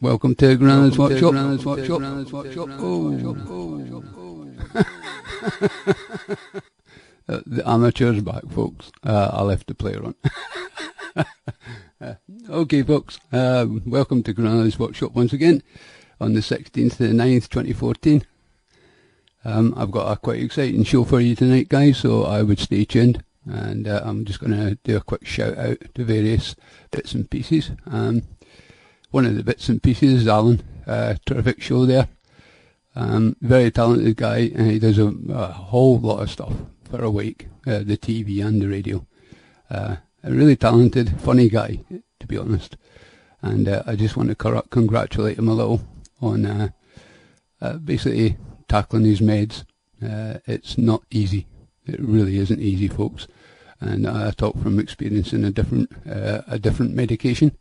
Welcome to Granadas Workshop. The amateur's back, folks. I left the player on. Okay, folks. Welcome to Granadas Workshop once again on the 16th of the 9th, 2014. I've got a quite exciting show for you tonight, guys, so I would stay tuned. And I'm just going to do a quick shout out to various bits and pieces. One of the bits and pieces is Alan. Terrific show there. Very talented guy, and he does a whole lot of stuff for a week, the TV and the radio. A really talented, funny guy, to be honest. And I just want to congratulate him a little on basically tackling his meds. It's not easy. It really isn't easy, folks. And I talk from experience in a different medication.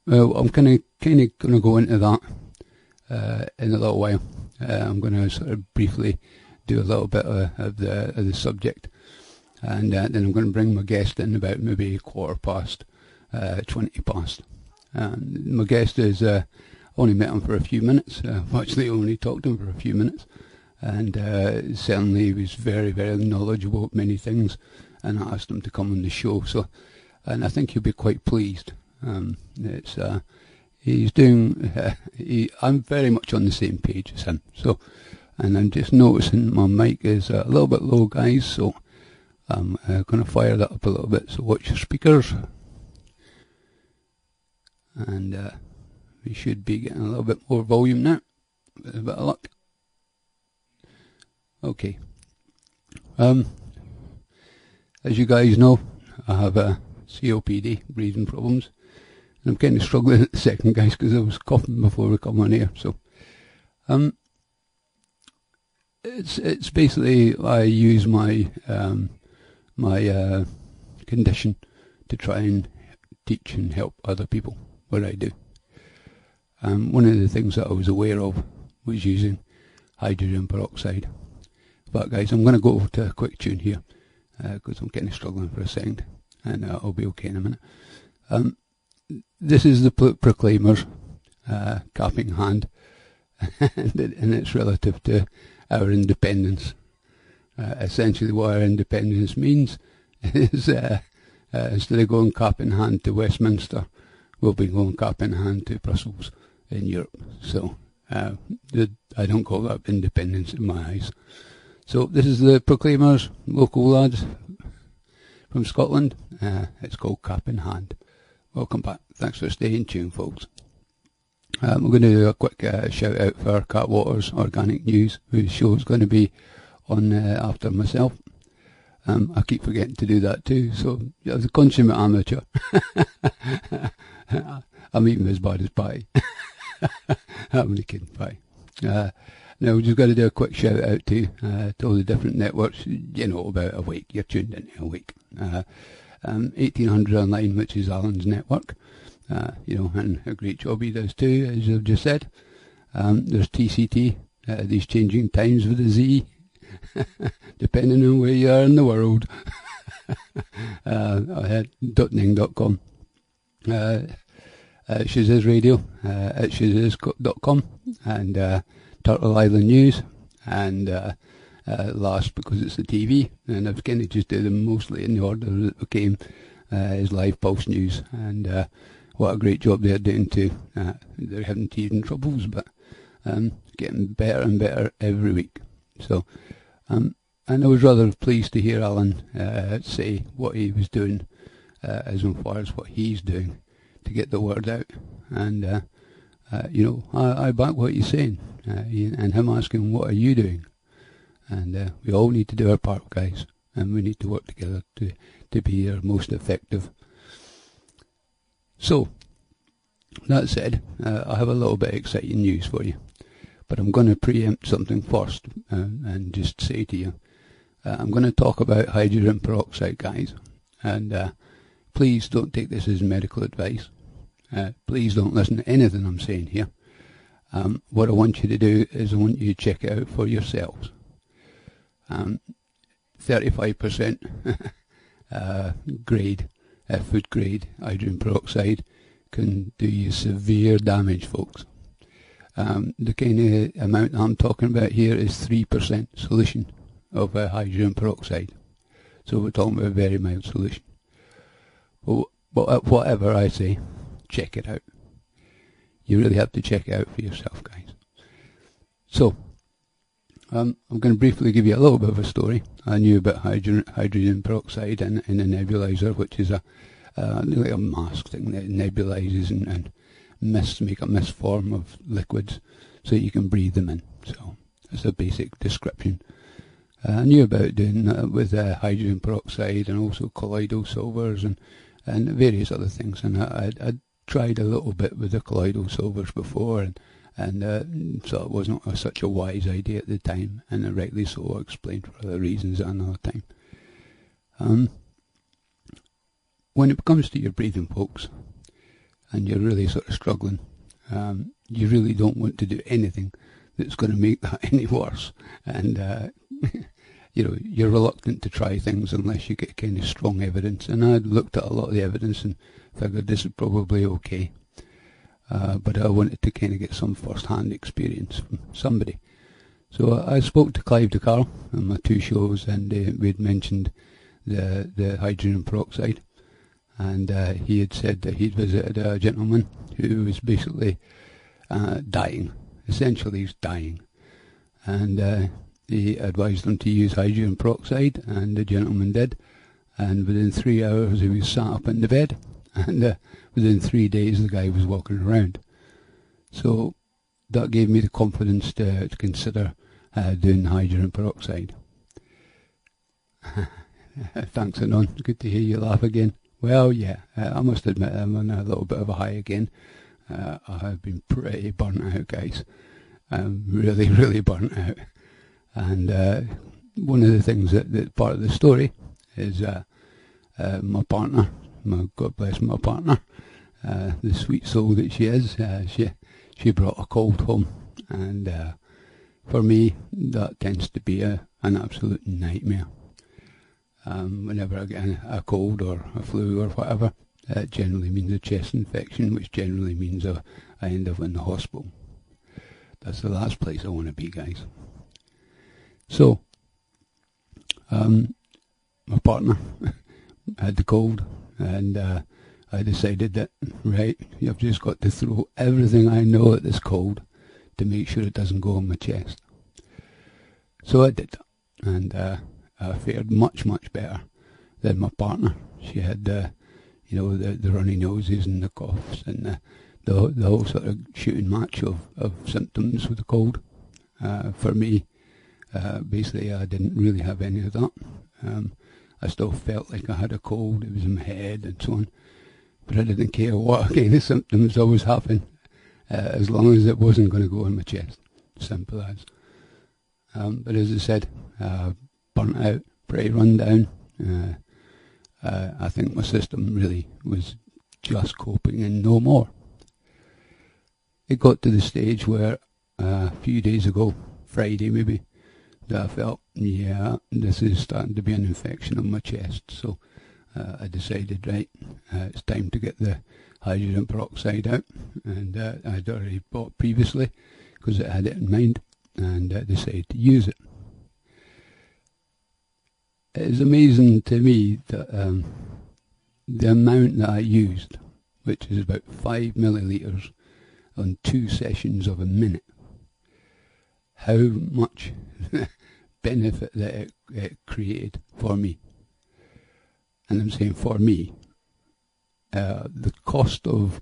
Well, I'm kind of going to go into that in a little while. I'm going to sort of briefly do a little bit of the subject, and then I'm going to bring my guest in about maybe 20 past. My guest is I only met him for a few minutes. I've actually only talked to him for a few minutes, and certainly he was very, very knowledgeable of many things, and I asked him to come on the show. So, and I think he'll be quite pleased. He's doing. I'm very much on the same page as him. So, and I'm just noticing my mic is a little bit low, guys. So, I'm going to fire that up a little bit. So, watch your speakers, and we should be getting a little bit more volume now, with a bit of luck. Okay. As you guys know, I have COPD, breathing problems. And I'm kind of struggling at the second, guys, because I was coughing before we come on here. So, it's basically I use my my condition to try and teach and help other people what I do. One of the things that I was aware of was using hydrogen peroxide. But guys, I'm going to go to a quick tune here because I'm kind of struggling for a second, and I'll be okay in a minute. This is the Proclaimer's capping hand, and it's relative to our independence. Essentially what our independence means is instead of going cap in hand to Westminster, we'll be going cap in hand to Brussels in Europe. So I don't call that independence in my eyes. So this is the Proclaimers, local lads from Scotland. It's called Cap in Hand. Welcome back. Thanks for staying tuned, folks. We're going to do a quick shout out for Cat Waters Organic News, whose show is going to be on after myself. I keep forgetting to do that too, so as a consummate amateur, I'm even as bad as Patty. I'm only kidding, Patty. Now we've just got to do a quick shout out to all the different networks. You know, about a week. You're tuned in a week. 1800 Online, which is Alan's network. You know, and a great job he does too, as I've just said. There's TCT, these changing times with a Z, depending on where you are in the world. .ning.com. Shazizz Radio at shazizz.com, and Turtle Island News, and last, because it's the TV, and I've kind of just do them mostly in the order that they came, is Live Pulse News, and what a great job they're doing too. They're having teething troubles, but getting better and better every week. So, and I was rather pleased to hear Alan say what he was doing as far as what he's doing to get the word out. And you know, I back what he's saying, and him asking, what are you doing? And we all need to do our part, guys, and we need to work together to be our most effective. So, that said, I have a little bit of exciting news for you, but I'm going to preempt something first and just say to you, I'm going to talk about hydrogen peroxide, guys, and please don't take this as medical advice. Please don't listen to anything I'm saying here. What I want you to do is I want you to check it out for yourselves. 35% grade, food grade hydrogen peroxide can do you severe damage, folks. The kind of amount I'm talking about here is 3% solution of hydrogen peroxide. So we're talking about a very mild solution. But whatever I say, check it out. You really have to check it out for yourself, guys. So, I'm going to briefly give you a little bit of a story. I knew about hydrogen peroxide in a nebulizer, which is like a mask thing that nebulises and make a mist form of liquids so you can breathe them in. So that's a basic description. I knew about doing that with hydrogen peroxide and also colloidal silvers and various other things. And I'd tried a little bit with the colloidal silvers before, and so it wasn't such a wise idea at the time, and rightly so. I explained for other reasons at another time. When it comes to your breathing, folks, and you're really sort of struggling, you really don't want to do anything that's going to make that any worse. And you know, you're reluctant to try things unless you get kind of strong evidence. And I'd looked at a lot of the evidence and figured this is probably okay. But I wanted to kind of get some first-hand experience from somebody. So I spoke to Clive DeCarl on my 2 shows, and we'd mentioned the hydrogen peroxide. And he had said that he'd visited a gentleman who was basically dying. Essentially, he was dying. And he advised him to use hydrogen peroxide, and the gentleman did. And within 3 hours, he was sat up in the bed. And within 3 days, the guy was walking around. So that gave me the confidence to consider doing hydrogen peroxide. Thanks, Anon. Good to hear you laugh again. Well, yeah, I must admit I'm on a little bit of a high again. I have been pretty burnt out, guys. Really, really burnt out. And one of the things that part of the story is my partner, God bless my partner, the sweet soul that she is, she brought a cold home. And for me, that tends to be an absolute nightmare. Whenever I get a cold or a flu or whatever, it generally means a chest infection, which generally means I end up in the hospital. That's the last place I want to be, guys. So, my partner had the cold, and I decided that, right, you've just got to throw everything I know at this cold to make sure it doesn't go on my chest. So I did, and I fared much, much better than my partner. She had, you know, the runny noses and the coughs and the whole sort of shooting match of symptoms with the cold. For me, basically, I didn't really have any of that. I still felt like I had a cold. It was in my head and so on. But I didn't care what kind of symptoms I was having, as long as it wasn't going to go on my chest. Simple as. But as I said, burnt out, pretty run down. I think my system really was just coping and no more. It got to the stage where a few days ago, Friday maybe, that I felt, yeah, this is starting to be an infection on my chest. So I decided, right, it's time to get the hydrogen peroxide out. And I'd already bought previously because I had it in mind, and decided to use it. It is amazing to me that the amount that I used, which is about 5 millilitres on 2 sessions of a minute, how much benefit that it created for me. And I'm saying for me, the cost of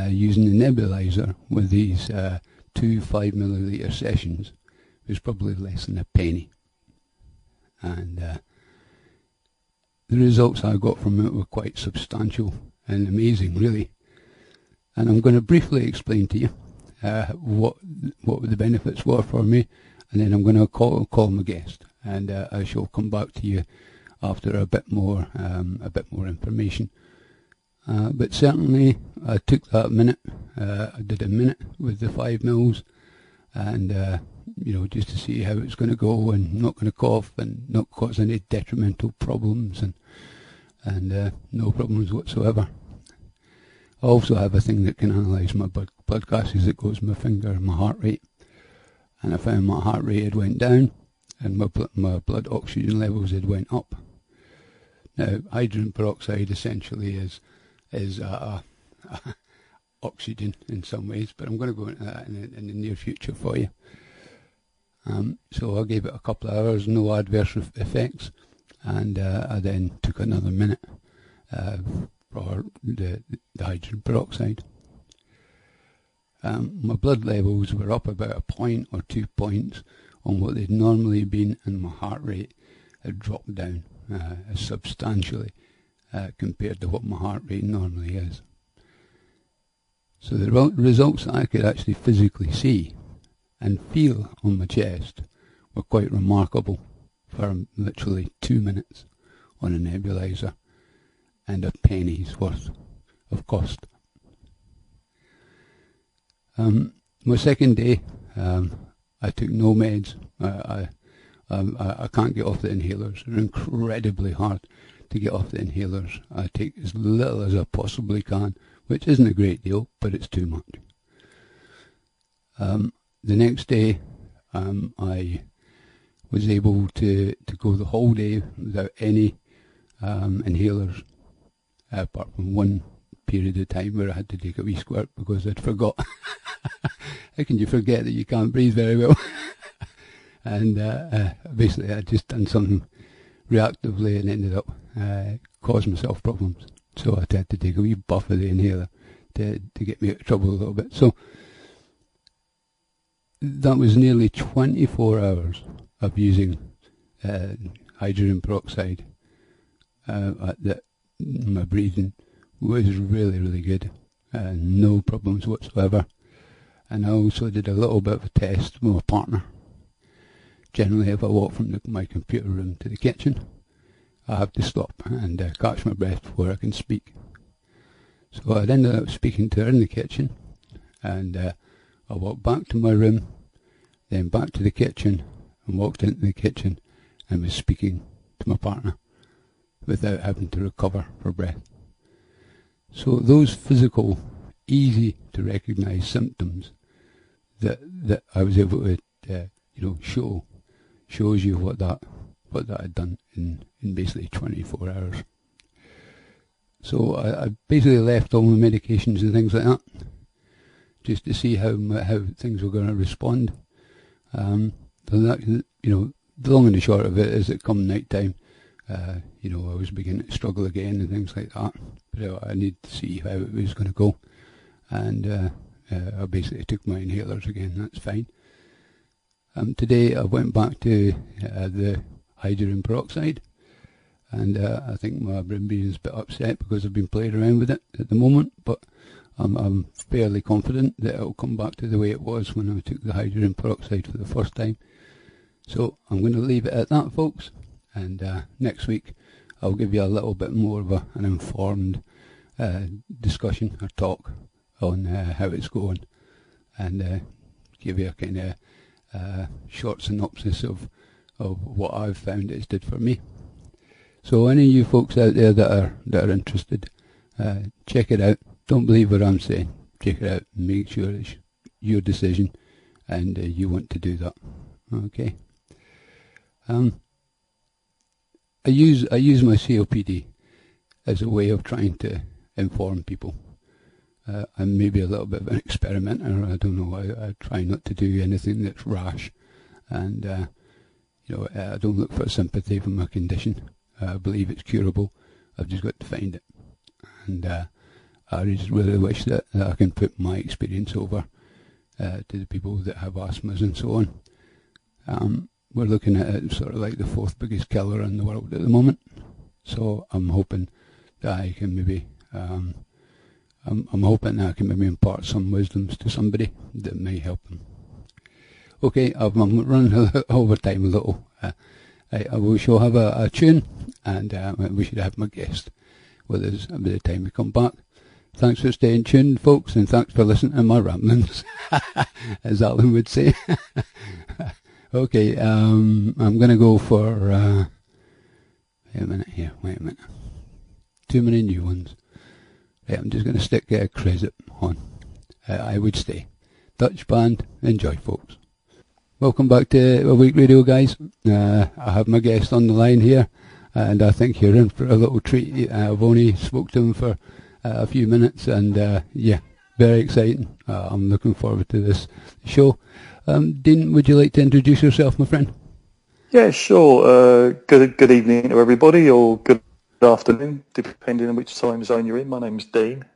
using the nebulizer with these 2 5 milliliter sessions was probably less than a penny. And the results I got from it were quite substantial and amazing, really. And I'm going to briefly explain to you what the benefits were for me, and then I'm going to call my guest, and I shall come back to you after a bit more information. But certainly, I took that minute. I did a minute with the 5 mils, and you know, just to see how it's going to go, and not going to cough and not cause any detrimental problems, and no problems whatsoever. I also have a thing that can analyse my blood gases that goes my finger and my heart rate. And I found my heart rate had went down and my blood oxygen levels had went up. Now, hydrogen peroxide essentially is oxygen in some ways, but I'm going to go into that in the near future for you. So I gave it a couple of hours, no adverse effects, and I then took another minute for the hydrogen peroxide. My blood levels were up about a point or 2 points on what they'd normally been, and my heart rate had dropped down substantially compared to what my heart rate normally is. So the results that I could actually physically see and feel on my chest were quite remarkable for literally 2 minutes on a nebulizer and a penny's worth of cost. My second day, I took no meds. I can't get off the inhalers. They're incredibly hard to get off the inhalers. I take as little as I possibly can, which isn't a great deal, but it's too much. The next day, I was able to go the whole day without any inhalers, apart from one period of time where I had to take a wee squirt because I'd forgot. How can you forget that you can't breathe very well? And basically I'd just done something reactively and ended up causing myself problems. So I had to take a wee buff of the inhaler to get me out of trouble a little bit. So that was nearly 24 hours of using hydrogen peroxide. My breathing was really, really good. No problems whatsoever. And I also did a little bit of a test with my partner. Generally, if I walk from my computer room to the kitchen, I have to stop and catch my breath before I can speak. So I'd ended up speaking to her in the kitchen, and I walked back to my room, then back to the kitchen, and walked into the kitchen and was speaking to my partner without having to recover for breath. So those physical, easy to recognise symptoms that I was able to shows you what that had done in basically 24 hours. So I basically left all my medications and things like that just to see how things were going to respond. The long and the short of it is that come night time, I was beginning to struggle again and things like that. But I needed to see how it was going to go, and I basically took my inhalers again. That's fine. Today I went back to the hydrogen peroxide, and I think my brain is a bit upset because I've been playing around with it at the moment, but I'm fairly confident that it'll come back to the way it was when I took the hydrogen peroxide for the first time. So I'm going to leave it at that, folks, and next week I'll give you a little bit more of an informed discussion or talk on how it's going, and give you a kind of short synopsis of what I've found it's did for me. So any of you folks out there that are interested, check it out. Don't believe what I'm saying. Check it out and make sure it's your decision and you want to do that. Okay. I use my COPD as a way of trying to inform people. I'm maybe a little bit of an experimenter. I don't know. I try not to do anything that's rash, and I don't look for sympathy for my condition. I believe it's curable. I've just got to find it, and I just really wish that I can put my experience over to the people that have asthmas and so on. We're looking at it sort of like the 4th biggest killer in the world at the moment. So I'm hoping that I can maybe I'm hoping that I can maybe impart some wisdoms to somebody that may help them. Okay, I'm running over time a little. We shall have a tune, and we should have my guest with us by the time we come back. Thanks for staying tuned, folks, and thanks for listening to my ramblings, as Alan would say. Okay, I'm going to go for, wait a minute. Too many new ones. Right, I'm just going to stick Crazy on. I would stay. Dutch band, enjoy, folks. Welcome back to A Week Radio, guys. I have my guest on the line here, and I think you're in for a little treat. I've only spoke to him for a few minutes, and yeah, very exciting. I'm looking forward to this show. Dean, would you like to introduce yourself, my friend? Yeah, sure. Good evening to everybody, or good afternoon, depending on which time zone you're in. My name's Dean.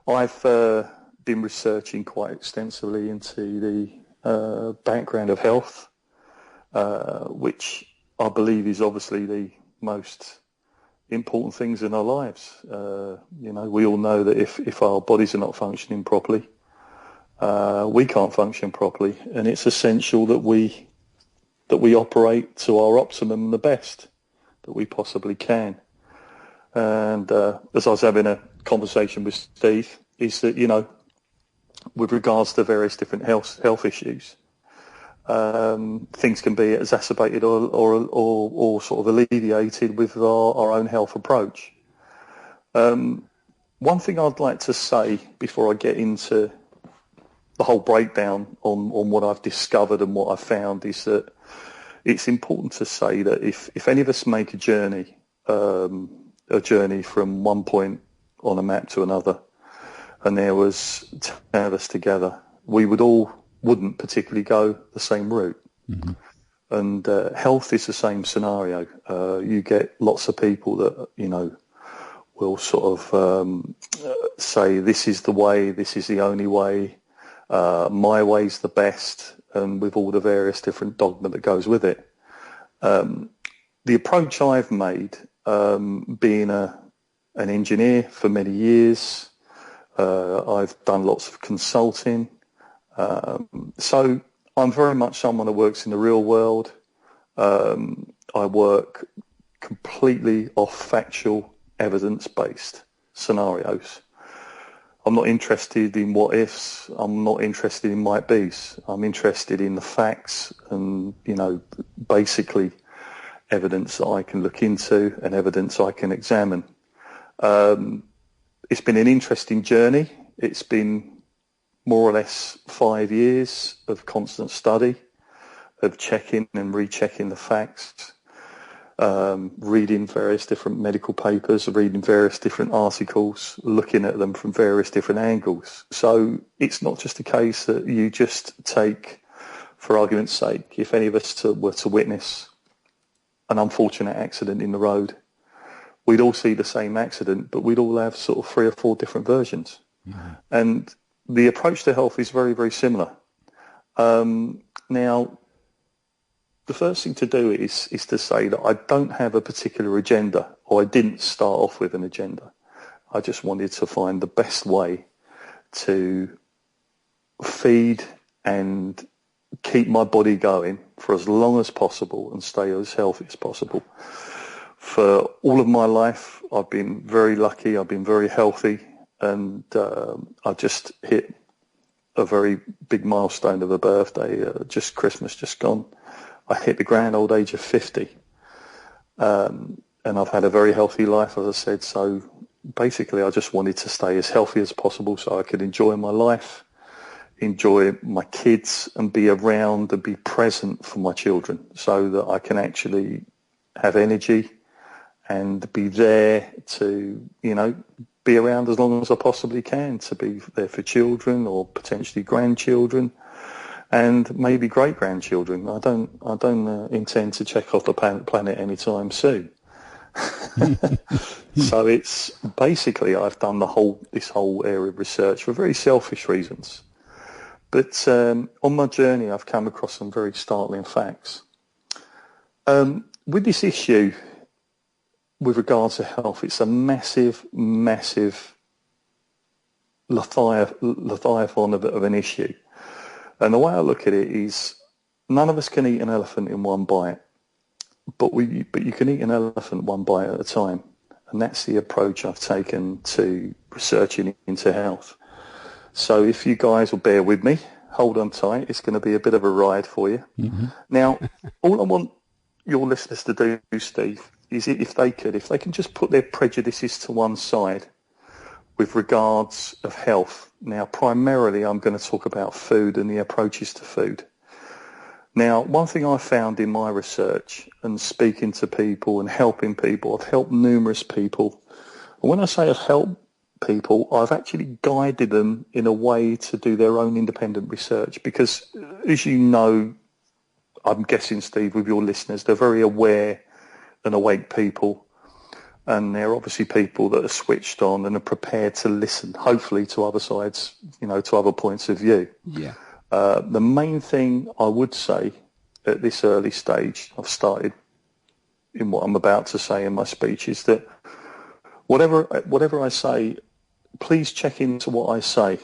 I've been researching quite extensively into the background of health, which I believe is obviously the most important things in our lives. We all know that if our bodies are not functioning properly, we can't function properly, and it's essential that we operate to our optimum, the best that we possibly can. And as I was having a conversation with Steve, is that, with regards to various different health issues, things can be exacerbated or sort of alleviated with our own health approach. One thing I'd like to say before I get into the whole breakdown on what I've discovered and what I've found is that it's important to say that if any of us make a journey from one point on a map to another, and there was 10 of us together, we wouldn't particularly go the same route. Mm-hmm. And health is the same scenario. You get lots of people that, will sort of say, this is the way, this is the only way, my way's the best, and with all the various different dogma that goes with it. The approach I've made, being an engineer for many years, I've done lots of consulting, so I'm very much someone that works in the real world. I work completely off factual, evidence-based scenarios. I'm not interested in what ifs. I'm not interested in might be's. I'm interested in the facts and, basically evidence that I can look into and evidence I can examine. It's been an interesting journey. It's been more or less 5 years of constant study, of checking and rechecking the facts, reading various different medical papers, reading various different articles, looking at them from various different angles. So it's not just a case that you just take, for argument's sake, if any of us were to witness an unfortunate accident in the road, we'd all see the same accident, but we'd all have sort of 3 or 4 different versions. Mm-hmm. And the approach to health is very, very similar. Now, the first thing to do is to say that I don't have a particular agenda, or I didn't start off with an agenda. I just wanted to find the best way to feed and keep my body going for as long as possible and stay as healthy as possible. For all of my life, I've been very lucky, I've been very healthy, and I just hit a very big milestone of a birthday, just Christmas just gone. I hit the grand old age of 50, and I've had a very healthy life, as I said, so basically I just wanted to stay as healthy as possible so I could enjoy my life, enjoy my kids, and be around and be present for my children so that I can actually have energy and be there to, be around as long as I possibly can, to be there for children or potentially grandchildren, and maybe great-grandchildren. I don't intend to check off the planet anytime soon. So it's basically I've done this whole area of research for very selfish reasons. But on my journey, I've come across some very startling facts. With this issue, with regards to health, it's a massive, massive leviathan of an issue. And the way I look at it is, none of us can eat an elephant in one bite, but you can eat an elephant one bite at a time. And that's the approach I've taken to researching into health. So if you guys will bear with me, hold on tight, it's going to be a bit of a ride for you. Mm-hmm. Now, all I want your listeners to do, Steve, is if they can just put their prejudices to one side with regards of health. Now, primarily, I'm going to talk about food and the approaches to food. Now, one thing I found in my research and speaking to people and helping people, I've helped numerous people. And when I say I've helped people, I've actually guided them in a way to do their own independent research because, as you know, I'm guessing, Steve, with your listeners, they're very aware and awake people. And they're obviously people that are switched on and are prepared to listen, hopefully, to other sides, to other points of view. Yeah. The main thing I would say at this early stage, I've started in what I'm about to say in my speech, is that whatever I say, please check into what I say.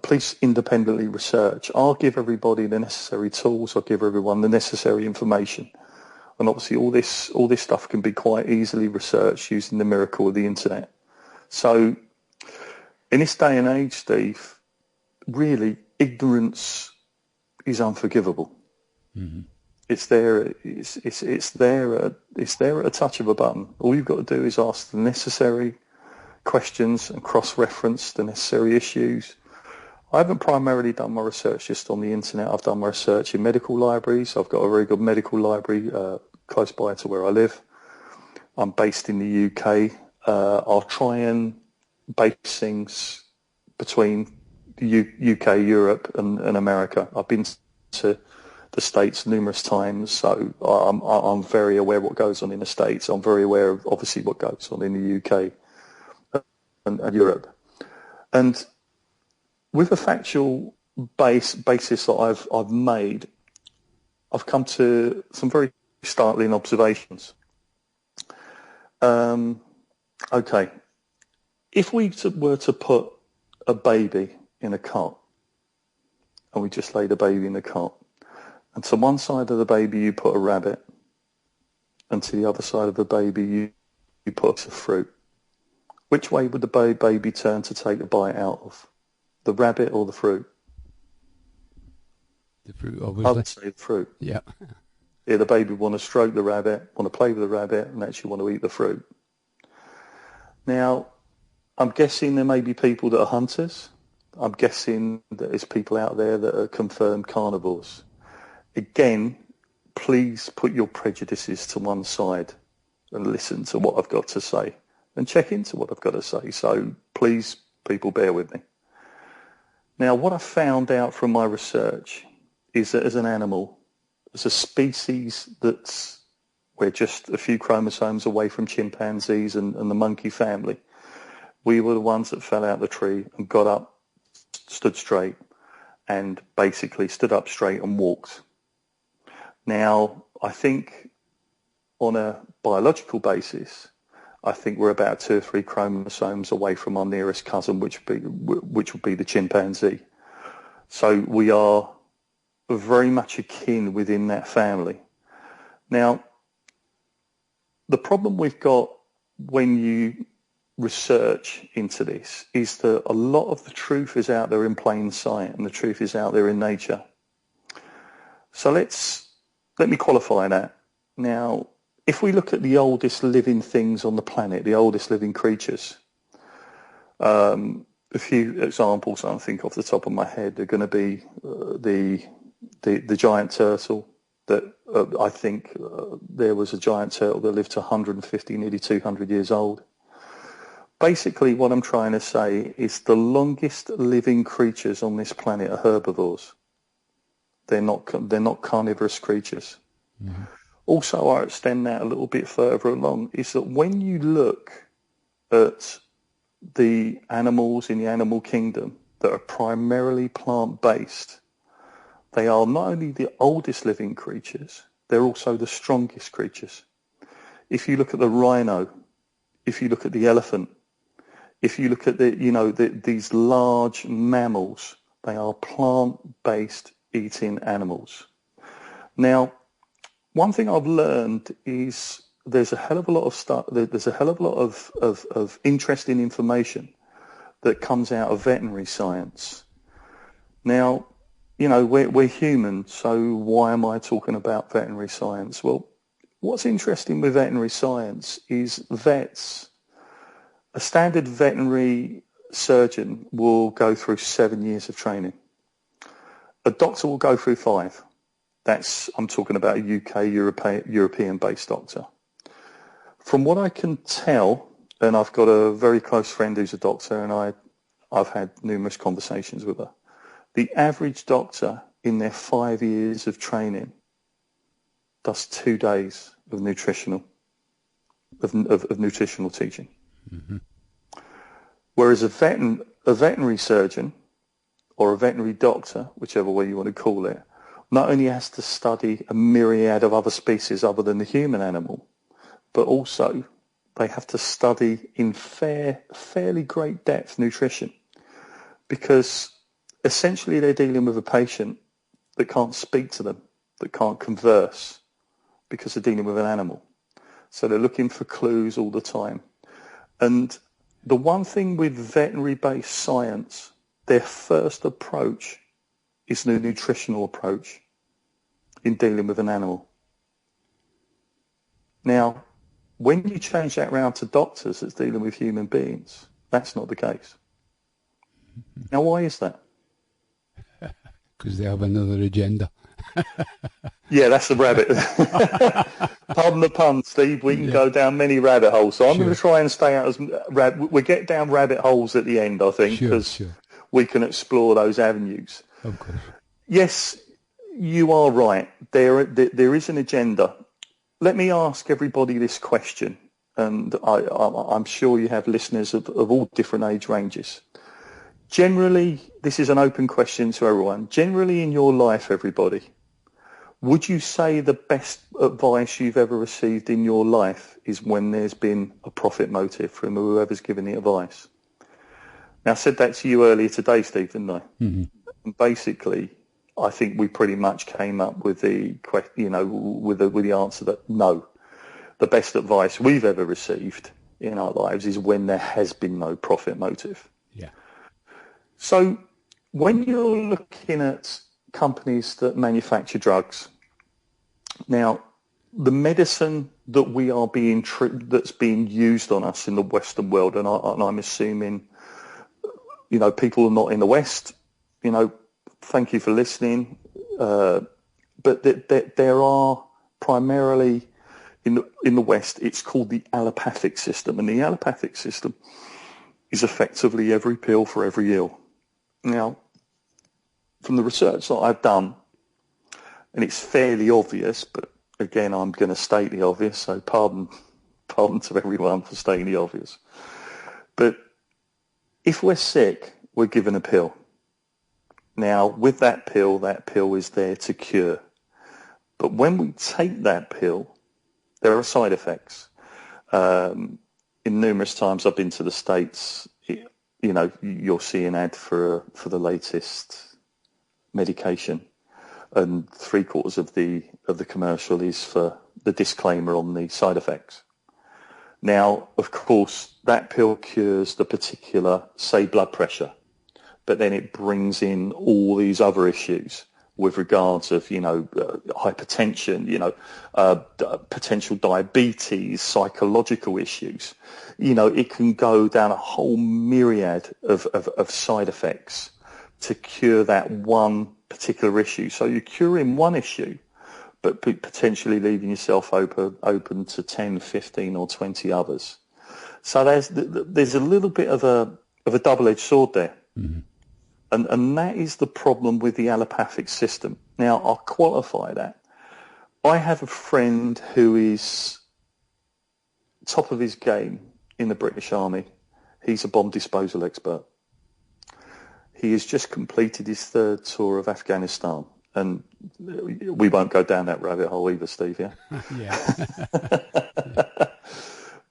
Please independently research. I'll give everybody the necessary tools. I'll give everyone the necessary information. And obviously all this stuff can be quite easily researched using the miracle of the internet. So in this day and age, Steve, really ignorance is unforgivable. Mm-hmm. It's there. It's there. It's there at a touch of a button. All you've got to do is ask the necessary questions and cross-reference the necessary issues. I haven't primarily done my research just on the internet. I've done my research in medical libraries. I've got a very good medical library close by to where I live. I'm based in the UK. I'll try and base things between the UK, Europe, and America. I've been to the States numerous times, so I'm very aware of what goes on in the States. I'm very aware of obviously what goes on in the UK and Europe. And with a factual basis that I've made, I've come to some very startling observations. Okay, if we were to put a baby in a cot, and we just lay the baby in the cot, and to one side of the baby you put a rabbit, and to the other side of the baby you put a fruit, which way would the baby turn to take a bite out of? The rabbit or the fruit? The fruit, obviously. I would say the fruit. Yeah. Yeah, the baby want to stroke the rabbit, want to play with the rabbit, and actually want to eat the fruit. Now, I'm guessing there may be people that are hunters. I'm guessing that there's people out there that are confirmed carnivores. Again, please put your prejudices to one side and listen to what I've got to say and check into what I've got to say. So please, people, bear with me. Now, what I found out from my research is that as an animal, as a species we're just a few chromosomes away from chimpanzees and the monkey family. We were the ones that fell out the tree and got up, stood straight, and basically stood up straight and walked. Now, I think on a biological basis, I think we're about 2 or 3 chromosomes away from our nearest cousin, which would be the chimpanzee. So we are very much akin within that family. Now, the problem we've got when you research into this is that a lot of the truth is out there in plain sight, and the truth is out there in nature. So let me qualify that. Now, if we look at the oldest living things on the planet, the oldest living creatures, a few examples I think off the top of my head are going to be the giant turtle. That I think there was a giant turtle that lived to 150, nearly 200 years old. Basically, what I'm trying to say is the longest living creatures on this planet are herbivores. They're not carnivorous creatures. Mm-hmm. Also, I extend that a little bit further along, is that when you look at the animals in the animal kingdom that are primarily plant-based, they are not only the oldest living creatures, they're also the strongest creatures. If you look at the rhino, if you look at the elephant, if you look at these large mammals, they are plant-based eating animals. Now, one thing I've learned is there's a hell of a lot of stuff. There's a hell of a lot of interesting information that comes out of veterinary science. Now, we're human, so why am I talking about veterinary science? Well, what's interesting with veterinary science is vets A standard veterinary surgeon will go through 7 years of training. A doctor will go through 5. I'm talking about a UK, European-based doctor. From what I can tell, and I've got a very close friend who's a doctor, and I've had numerous conversations with her. The average doctor in their 5 years of training does 2 days of nutritional teaching. Mm-hmm. Whereas a veterinary surgeon or a veterinary doctor, whichever way you want to call it, not only has to study a myriad of other species other than the human animal, but also they have to study in fairly great depth nutrition, because essentially they're dealing with a patient that can't speak to them, that can't converse, because they're dealing with an animal. So they're looking for clues all the time. And the one thing with veterinary-based science, their first approach is the nutritional approach in dealing with an animal. Now, when you change that round to doctors that's dealing with human beings, that's not the case. Now, why is that? Because they have another agenda. Yeah, that's the rabbit. Pardon the pun, Steve. We can go down many rabbit holes. So I'm going to try and stay out as we get down rabbit holes at the end, I think, because we can explore those avenues. Of course. Yes, you are right. There is an agenda. Let me ask everybody this question, and I'm sure you have listeners of all different age ranges. Generally, this is an open question to everyone. Generally in your life, everybody, would you say the best advice you've ever received in your life is when there's been a profit motive from whoever's given the advice? Now, I said that to you earlier today, Steve, didn't I? Mm-hmm. And basically, I think we pretty much came up with the answer that no, the best advice we've ever received in our lives is when there has been no profit motive. Yeah. So when you're looking at companies that manufacture drugs, now the medicine that we are that's being used on us in the Western world, and I'm assuming, people are not in the West, thank you for listening, but there are primarily in the West, it's called the allopathic system, and the allopathic system is effectively every pill for every ill. Now, from the research that I've done, and it's fairly obvious, but again, I'm going to state the obvious, so pardon to everyone for stating the obvious. But if we're sick, we're given a pill. Now, with that pill is there to cure. But when we take that pill, there are side effects. In numerous times I've been to the States, you'll see an ad for the latest medication, and 3/4 of the commercial is for the disclaimer on the side effects. Now, of course, that pill cures the particular, say, blood pressure, but then it brings in all these other issues with regards of, hypertension, potential diabetes, psychological issues. It can go down a whole myriad of side effects to cure that one particular issue. So you're curing one issue, but potentially leaving yourself open to 10, 15 or 20 others. So there's a little bit of a double-edged sword there. Mm-hmm. And that is the problem with the allopathic system. Now, I'll qualify that. I have a friend who is top of his game in the British Army. He's a bomb disposal expert. He has just completed his 3rd tour of Afghanistan. And we won't go down that rabbit hole either, Steve, yeah? Yeah.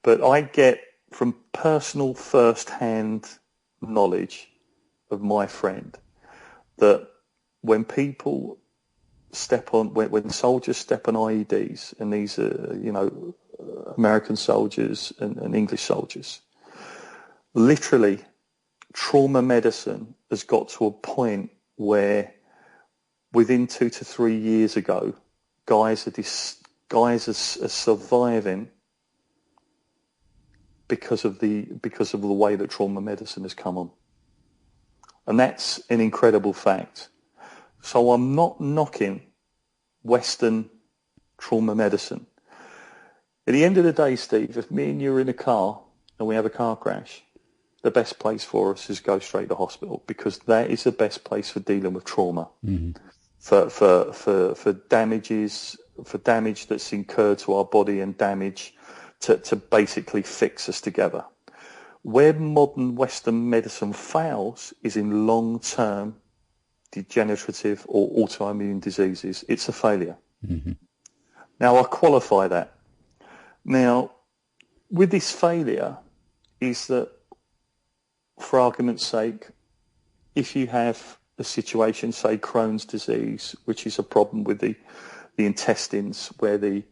But I get from personal first-hand knowledge of my friend that when people when soldiers step on IEDs, and these are, American soldiers and English soldiers, literally trauma medicine has got to a point where within 2 to 3 years ago, guys are surviving because of the way that trauma medicine has come on. And that's an incredible fact. So I'm not knocking Western trauma medicine. At the end of the day, Steve, if me and you are in a car and we have a car crash, the best place for us is go straight to hospital, because that is the best place for dealing with trauma. Mm-hmm. For damage that's incurred to our body and damage to basically fix us together. Where modern Western medicine fails is in long-term degenerative or autoimmune diseases. It's a failure. Mm-hmm. Now, I qualify that. Now, with this failure is that, for argument's sake, if you have a situation, say Crohn's disease, which is a problem with the intestines, where the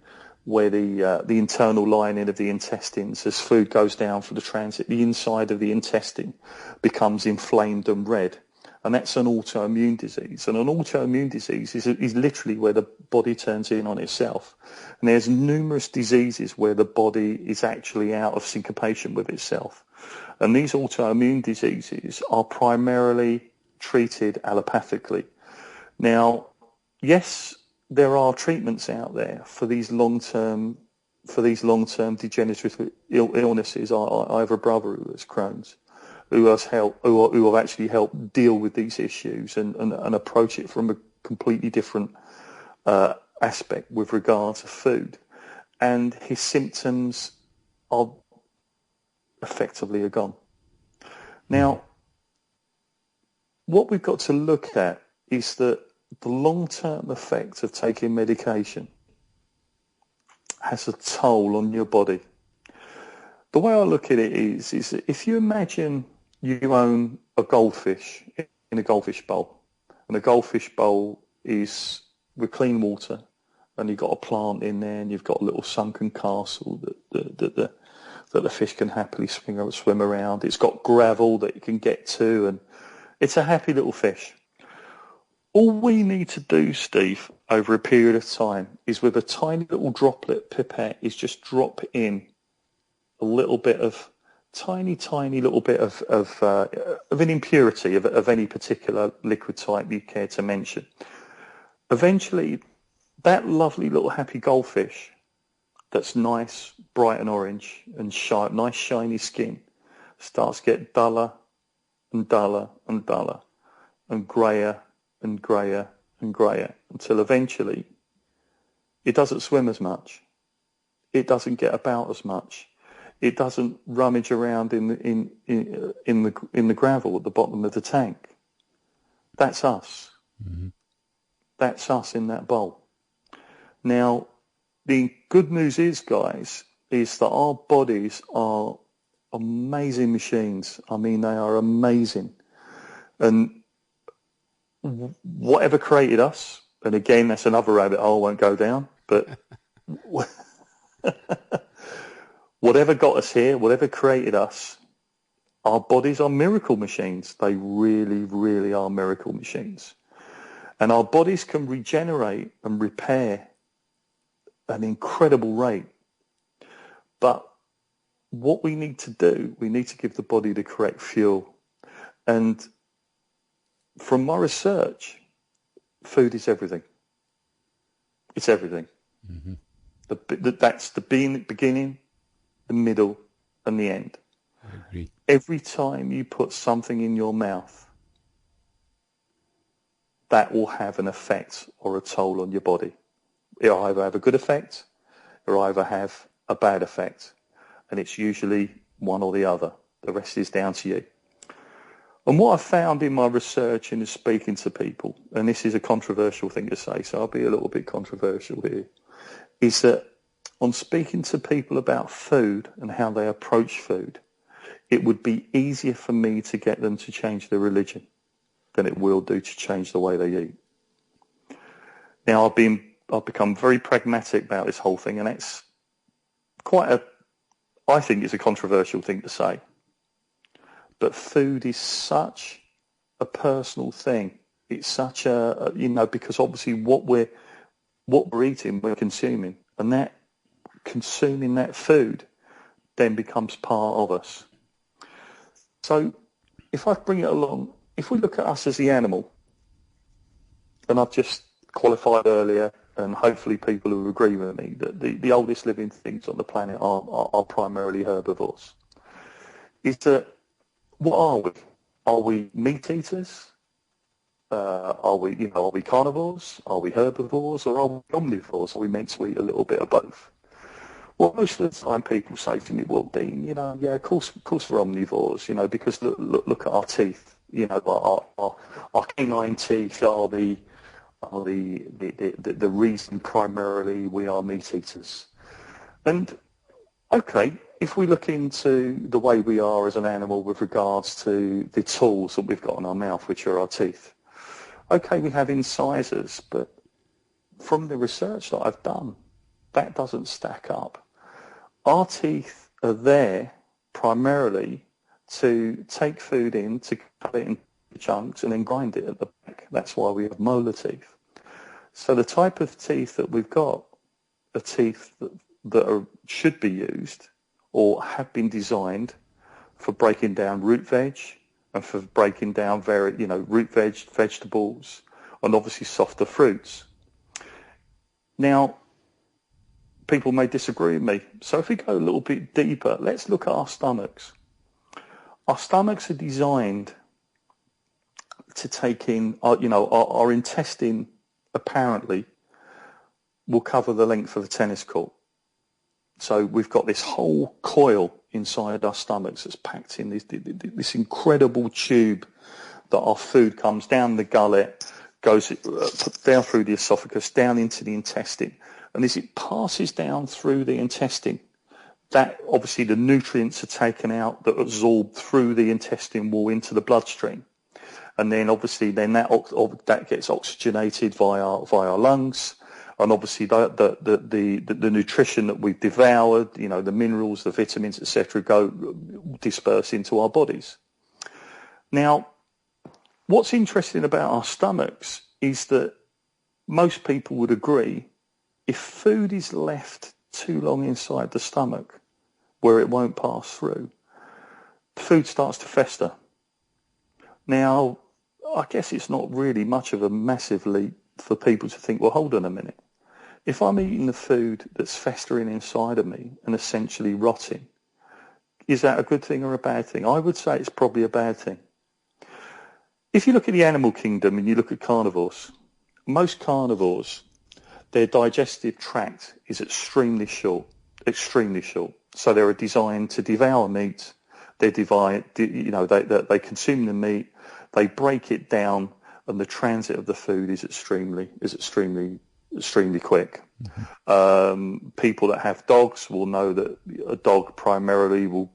internal lining of the intestines, as food goes down for the transit, the inside of the intestine becomes inflamed and red. And that's an autoimmune disease. And an autoimmune disease is literally where the body turns in on itself. And there's numerous diseases where the body is actually out of syncopation with itself. And these autoimmune diseases are primarily treated allopathically. Now, yes, there are treatments out there for these long-term degenerative illnesses. I have a brother who has Crohn's, who have actually helped deal with these issues and approach it from a completely different aspect with regard to food. And his symptoms are effectively gone. Now, what we've got to look at is that the long-term effect of taking medication has a toll on your body. The way I look at it is that if you imagine you own a goldfish in a goldfish bowl, and the goldfish bowl is with clean water, and you've got a plant in there, and you've got a little sunken castle that the fish can happily swim around. It's got gravel that it can get to, and it's a happy little fish. All we need to do, Steve, over a period of time is, with a tiny little droplet pipette, is just drop in a little bit of tiny little bit of an impurity of any particular liquid type you care to mention. Eventually, that lovely little happy goldfish that's nice, bright and orange and nice shiny skin starts to get duller and duller and duller and greyer and greyer and greyer, until eventually it doesn't swim as much. It doesn't get about as much. It doesn't rummage around in the gravel at the bottom of the tank. That's us. Mm-hmm. That's us in that bowl. Now, the good news is, guys, is that our bodies are amazing machines. I mean, they are amazing. And whatever created us, and again, that's another rabbit hole I won't go down, but whatever got us here, whatever created us, our bodies are miracle machines. They really, really are miracle machines. And our bodies can regenerate and repair at an incredible rate. But what we need to do, we need to give the body the correct fuel. And from my research, food is everything. It's everything. Mm-hmm. That's the beginning, the middle, and the end. I agree. Every time you put something in your mouth, that will have an effect or a toll on your body. It'll either have a good effect or either have a bad effect. And it's usually one or the other. The rest is down to you. And what I found in my research and in speaking to people, and this is a controversial thing to say, so I'll be a little bit controversial here, is that on speaking to people about food and how they approach food, it would be easier for me to get them to change their religion than it will do to change the way they eat. Now, I've become very pragmatic about this whole thing, and it's I think it's a controversial thing to say. But food is such a personal thing. It's such a, because obviously what we're eating, we're consuming. And that consuming that food then becomes part of us. So if I bring it along, if we look at us as the animal, and I've just qualified earlier, and hopefully people will agree with me, that the oldest living things on the planet are primarily herbivores, is that what are we? Are we meat eaters? Are we carnivores? Are we herbivores? Or are we omnivores? Are we meant to eat a little bit of both? Well, most of the time people say to me, well, Dean, yeah, of course we're omnivores, because look at our teeth. Our canine teeth are the reason primarily we are meat eaters. And okay, if we look into the way we are as an animal with regards to the tools that we've got in our mouth, which are our teeth, okay, we have incisors, but from the research that I've done, that doesn't stack up. Our teeth are there primarily to take food in, to cut it into chunks and then grind it at the back. That's why we have molar teeth. So the type of teeth that we've got are teeth that should be used or have been designed for breaking down root veg and for breaking down root vegetables and obviously softer fruits. Now, people may disagree with me. So if we go a little bit deeper, let's look at our stomachs. Our stomachs are designed to take in, our intestine apparently will cover the length of a tennis court. So we've got this whole coil inside our stomachs that's packed in this incredible tube that our food comes down the gullet, goes down through the esophagus, down into the intestine. And as it passes down through the intestine, that obviously the nutrients are taken out that are absorbed through the intestine wall into the bloodstream. And then obviously that gets oxygenated via our lungs. And obviously the nutrition that we've devoured, the minerals, the vitamins, etc., go disperse into our bodies. Now, what's interesting about our stomachs is that most people would agree if food is left too long inside the stomach where it won't pass through, the food starts to fester. Now, I guess it's not really much of a massive leap for people to think, well, hold on a minute. If I'm eating the food that's festering inside of me and essentially rotting, is that a good thing or a bad thing? I would say it's probably a bad thing. If you look at the animal kingdom and you look at carnivores, most carnivores, their digestive tract is extremely short. So they're designed to devour meat. They consume the meat, they break it down, and the transit of the food is extremely quick. Mm-hmm. People that have dogs will know that a dog primarily will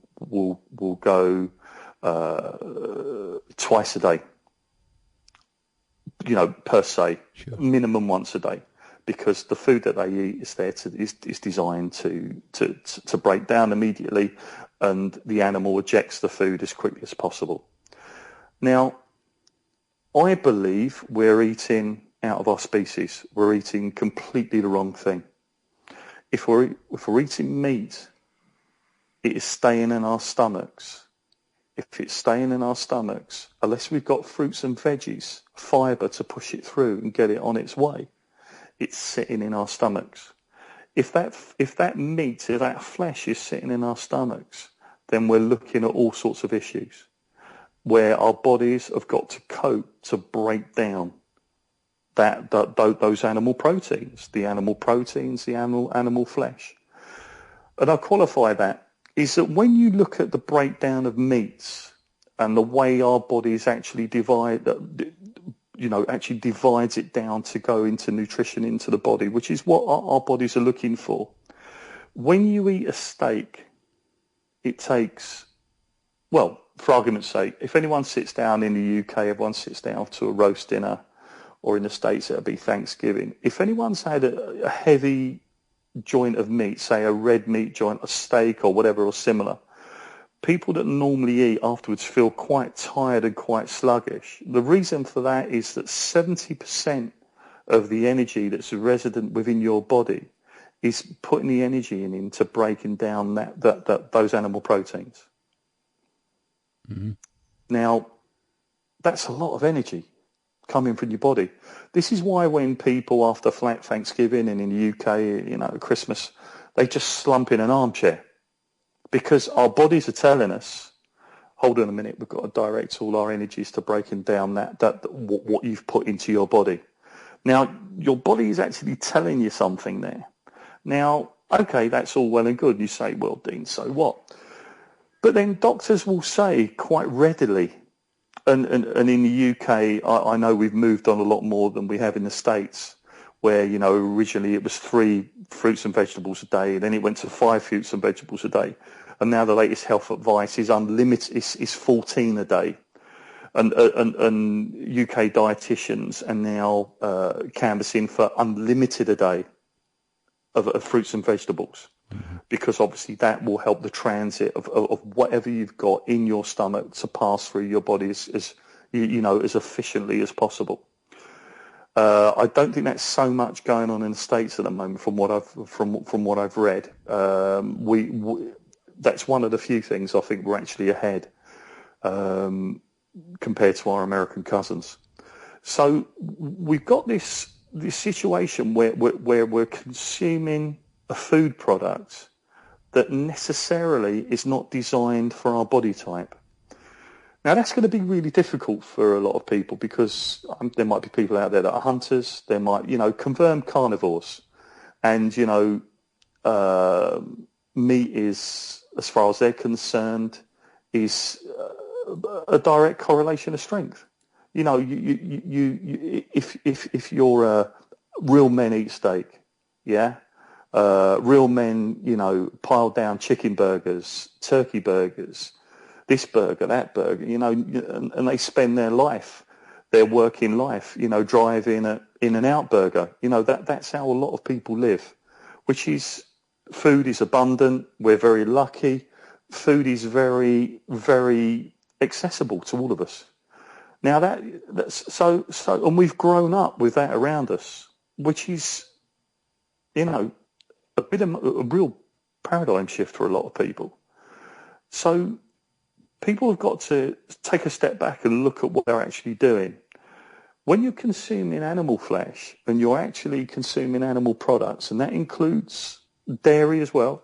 go twice a day, per se, sure. Minimum once a day. Because the food that they eat is designed to break down immediately, and the animal ejects the food as quickly as possible. Now, I believe we're eating out of our species. We're eating completely the wrong thing. If we're eating meat, it is staying in our stomachs. If it's staying in our stomachs, unless we've got fruits and veggies, fibre to push it through and get it on its way, it's sitting in our stomachs. If that meat, if that flesh is sitting in our stomachs, then we're looking at all sorts of issues where our bodies have got to cope to break down those animal proteins, the animal flesh. And I qualify that is that when you look at the breakdown of meats and the way our bodies actually actually divides it down to go into nutrition into the body, which is what our bodies are looking for. When you eat a steak, it takes, well, for argument's sake, if anyone sits down in the UK, everyone sits down to a roast dinner, or in the States it'll be Thanksgiving. If anyone's had a heavy joint of meat, say a red meat joint, a steak or whatever or similar, people that normally eat afterwards feel quite tired and quite sluggish. The reason for that is that 70% of the energy that's resident within your body is putting the energy into breaking down those animal proteins. Mm-hmm. Now, that's a lot of energy coming from your body. This is why when people after flat Thanksgiving and in the UK, at Christmas, they just slump in an armchair because our bodies are telling us, hold on a minute, we've got to direct all our energies to breaking down what you've put into your body. Now, your body is actually telling you something there. Now, okay, that's all well and good. You say, well, Dean, so what? But then doctors will say quite readily, and in the UK, I know we've moved on a lot more than we have in the States, where, originally it was 3 fruits and vegetables a day, and then it went to 5 fruits and vegetables a day. And now the latest health advice is unlimited, is 14 a day. And UK dietitians are now canvassing for unlimited a day of fruits and vegetables, because obviously that will help the transit of whatever you've got in your stomach to pass through your body as efficiently as possible. I don't think that's so much going on in the States at the moment, from what I've read. That's one of the few things I think we're actually ahead compared to our American cousins. So we've got this situation where we're consuming a food product that necessarily is not designed for our body type. Now, that's going to be really difficult for a lot of people, because there might be people out there that are hunters. There might, confirmed carnivores. And, meat is, as far as they're concerned, is a direct correlation of strength. If you're real men eat steak, yeah? Real men, pile down chicken burgers, turkey burgers, this burger, that burger, and they spend their working life, driving an In-N-Out burger. That's how a lot of people live, which is, food is abundant. We're very lucky. Food is very, very accessible to all of us. Now that's so, and we've grown up with that around us, which is, a real paradigm shift for a lot of people. So people have got to take a step back and look at what they're actually doing. When you're consuming animal flesh and you're actually consuming animal products, and that includes dairy as well,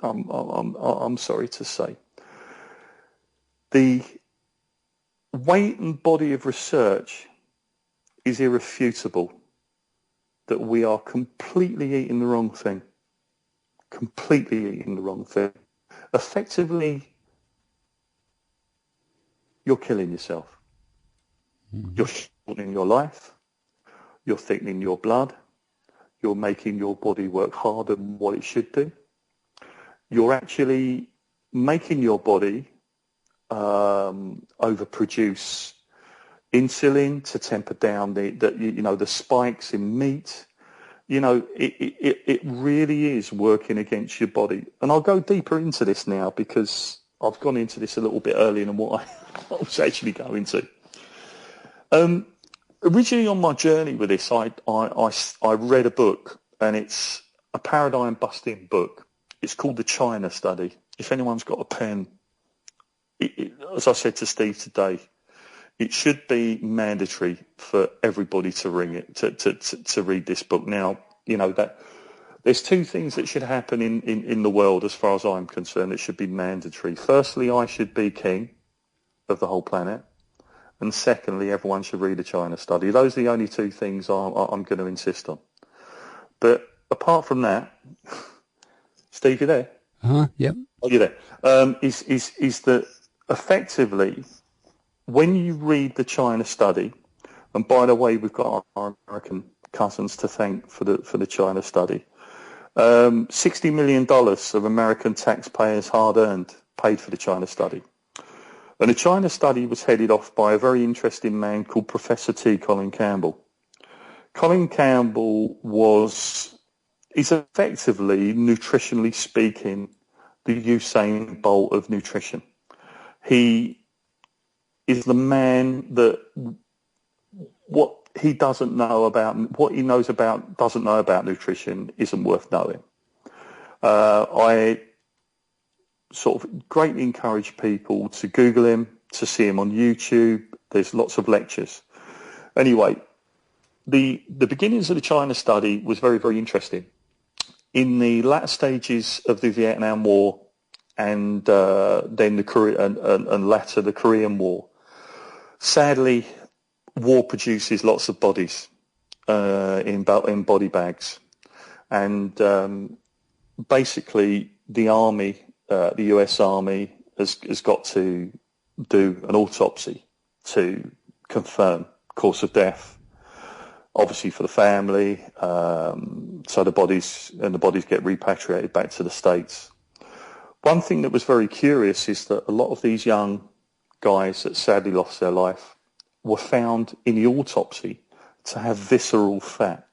I'm sorry to say, the weight and body of research is irrefutable that we are completely eating the wrong thing. Completely eating the wrong thing. Effectively, you're killing yourself. Mm-hmm. You're shortening your life. You're thickening your blood. You're making your body work harder than what it should do. You're actually making your body overproduce insulin to temper down the spikes in meat. It really is working against your body. And I'll go deeper into this now, because I've gone into this a little bit earlier than what I was actually going to. Originally on my journey with this, I read a book, and it's a paradigm busting book. It's called The China Study. If anyone's got a pen, as I said to Steve today, it should be mandatory for everybody to read this book. Now, that there's 2 things that should happen in the world, as far as I'm concerned. It should be mandatory. Firstly, I should be king of the whole planet. And secondly, everyone should read the China Study. Those are the only 2 things I'm going to insist on. But apart from that, Steve, you there? Yep. Oh, you're there. Is that effectively, when you read the China Study, and by the way, we've got our American cousins to thank for the China Study, $60 million of American taxpayers' hard-earned paid for the China Study. And the China Study was headed off by a very interesting man called Professor T. Colin Campbell. Colin Campbell is effectively, nutritionally speaking, the Usain Bolt of nutrition. He is the man that what he knows about nutrition isn't worth knowing. I sort of greatly encourage people to Google him, to see him on YouTube. There's lots of lectures. Anyway, the beginnings of the China study was very, very interesting. In the latter stages of the Vietnam War and then latter the Korean War, sadly, war produces lots of bodies in body bags. And basically, the Army, the US Army, has got to do an autopsy to confirm cause of death, obviously for the family, so the bodies get repatriated back to the States. One thing that was very curious is that a lot of these young guys that sadly lost their life were found in the autopsy to have visceral fat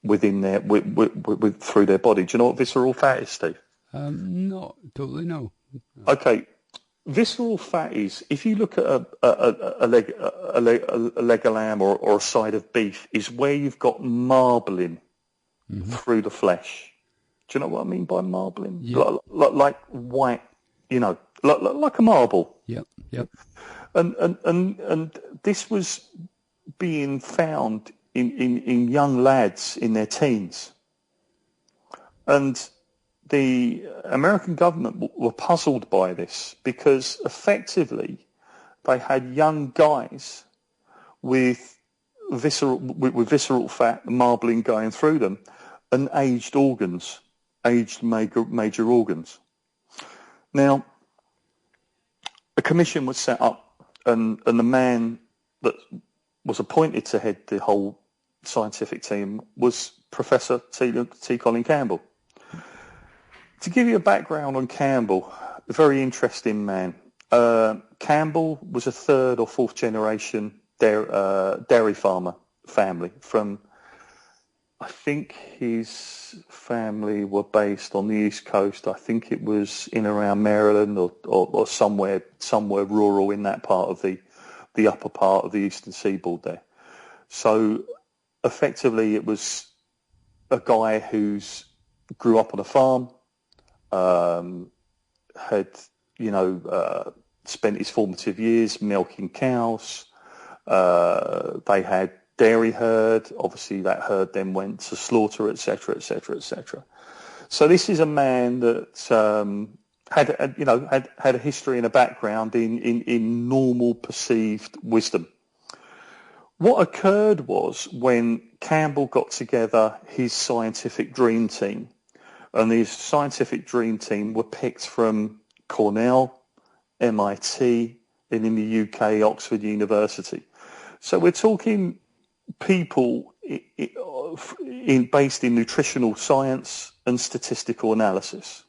within their through their body. Do you know what visceral fat is, Steve? Not totally, no. Okay, visceral fat is, if you look at a leg of lamb or a side of beef, is where you've got marbling through the flesh. Do you know what I mean by marbling? Yeah. Like white, like a marble. Yep. And this was being found in young lads in their teens. And the American government were puzzled by this because effectively they had young guys with visceral fat, marbling going through them, and aged major organs. Now, a commission was set up, and the man that was appointed to head the whole scientific team was Professor T. Colin Campbell. To give you a background on Campbell, a very interesting man. Campbell was a third or fourth generation dairy farmer family from, I think his family were based on the East Coast. I think it was in around Maryland or somewhere rural in that part of the upper part of the eastern seaboard there. So effectively it was a guy who's grew up on a farm, had, spent his formative years milking cows. They had dairy herd. Obviously, that herd then went to slaughter, etc., etc., etc. So this is a man that had a history and a background in normal perceived wisdom. What occurred was when Campbell got together his scientific dream team, and his scientific dream team were picked from Cornell, MIT, and in the UK, Oxford University. So we're talking people based in nutritional science and statistical analysis.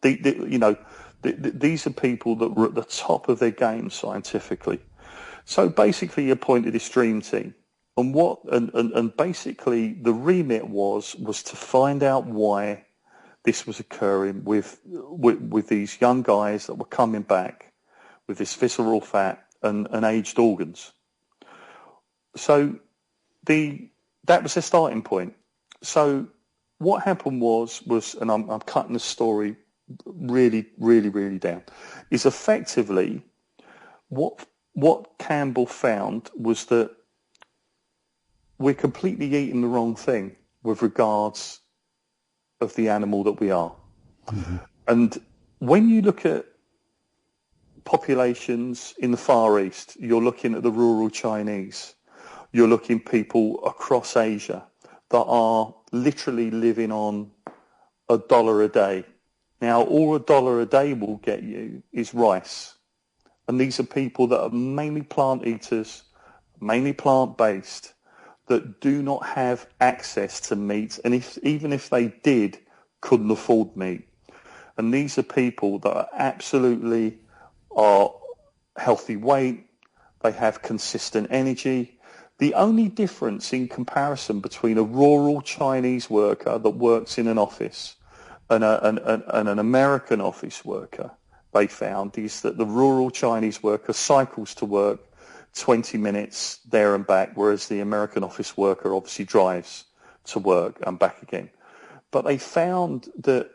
These are people that were at the top of their game scientifically. So basically, he appointed his dream team, and basically the remit was to find out why this was occurring with these young guys that were coming back with this visceral fat and aged organs. So that was their starting point. So what happened was, and I'm cutting the story really, really, really down, is effectively what Campbell found was that we're completely eating the wrong thing with regards of the animal that we are. Mm-hmm. And when you look at populations in the Far East, you're looking at the rural Chinese, you're looking people across Asia that are literally living on $1 a day. Now, all $1 a day will get you is rice. And these are people that are mainly plant eaters, mainly plant-based, that do not have access to meat, and even if they did, couldn't afford meat. And these are people that are absolutely healthy weight, they have consistent energy. The only difference in comparison between a rural Chinese worker that works in an office and an American office worker, they found, is that the rural Chinese worker cycles to work 20 minutes there and back, whereas the American office worker obviously drives to work and back again. But they found that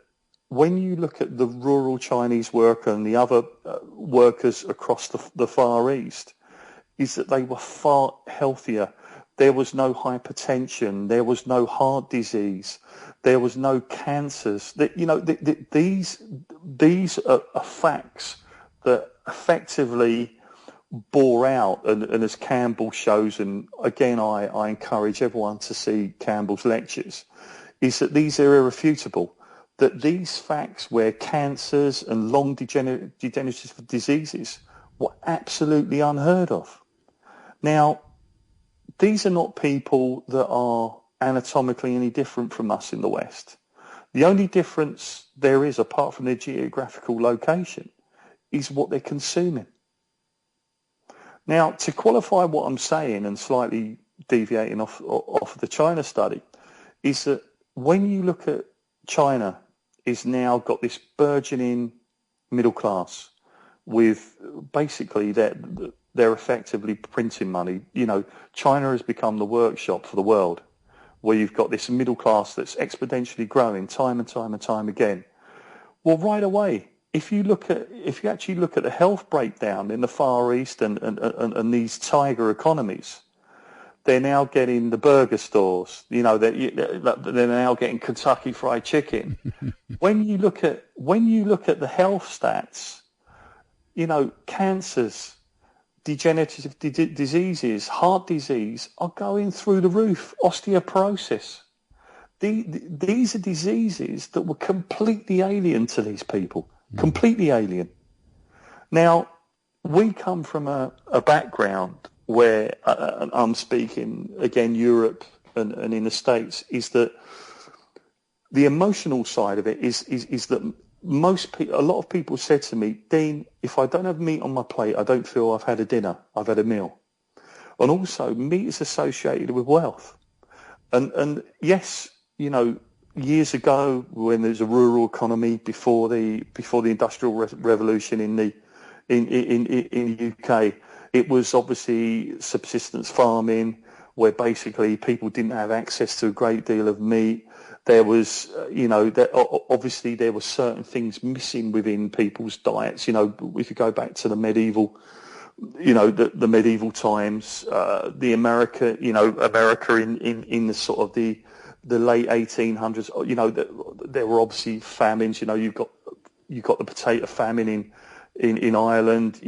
when you look at the rural Chinese worker and the other workers across the Far East, is that they were far healthier. There was no hypertension. There was no heart disease. There was no cancers. These are facts that effectively bore out, and as Campbell shows, and again I encourage everyone to see Campbell's lectures, is that these are irrefutable, that these facts where cancers and long degenerative diseases were absolutely unheard of. Now, these are not people that are anatomically any different from us in the West. The only difference there is, apart from their geographical location, is what they're consuming. Now, to qualify what I'm saying, and slightly deviating off of the China study, is that when you look at China, is now got this burgeoning middle class with basically they're effectively printing money. China has become the workshop for the world, where you've got this middle class that's exponentially growing time and time and time again. Well, right away, if you actually look at the health breakdown in the Far East and these tiger economies, they're now getting the burger stores. They're now getting Kentucky Fried Chicken. When you look at the health stats, cancers, degenerative diseases, heart disease are going through the roof. Osteoporosis. These are diseases that were completely alien to these people. Completely alien. Now, we come from a background where, I'm speaking again, Europe and in the States, is that the emotional side of it is that a lot of people said to me, Dean, if I don't have meat on my plate, I don't feel I've had a dinner, I've had a meal. And also, meat is associated with wealth. And yes, years ago, when there's a rural economy before the Industrial Revolution in the UK, it was obviously subsistence farming, where basically people didn't have access to a great deal of meat. There was, obviously there were certain things missing within people's diets. If you go back to the medieval, the medieval times, America in the sort of the late 1800s, there were obviously famines. You've got the potato famine in Ireland.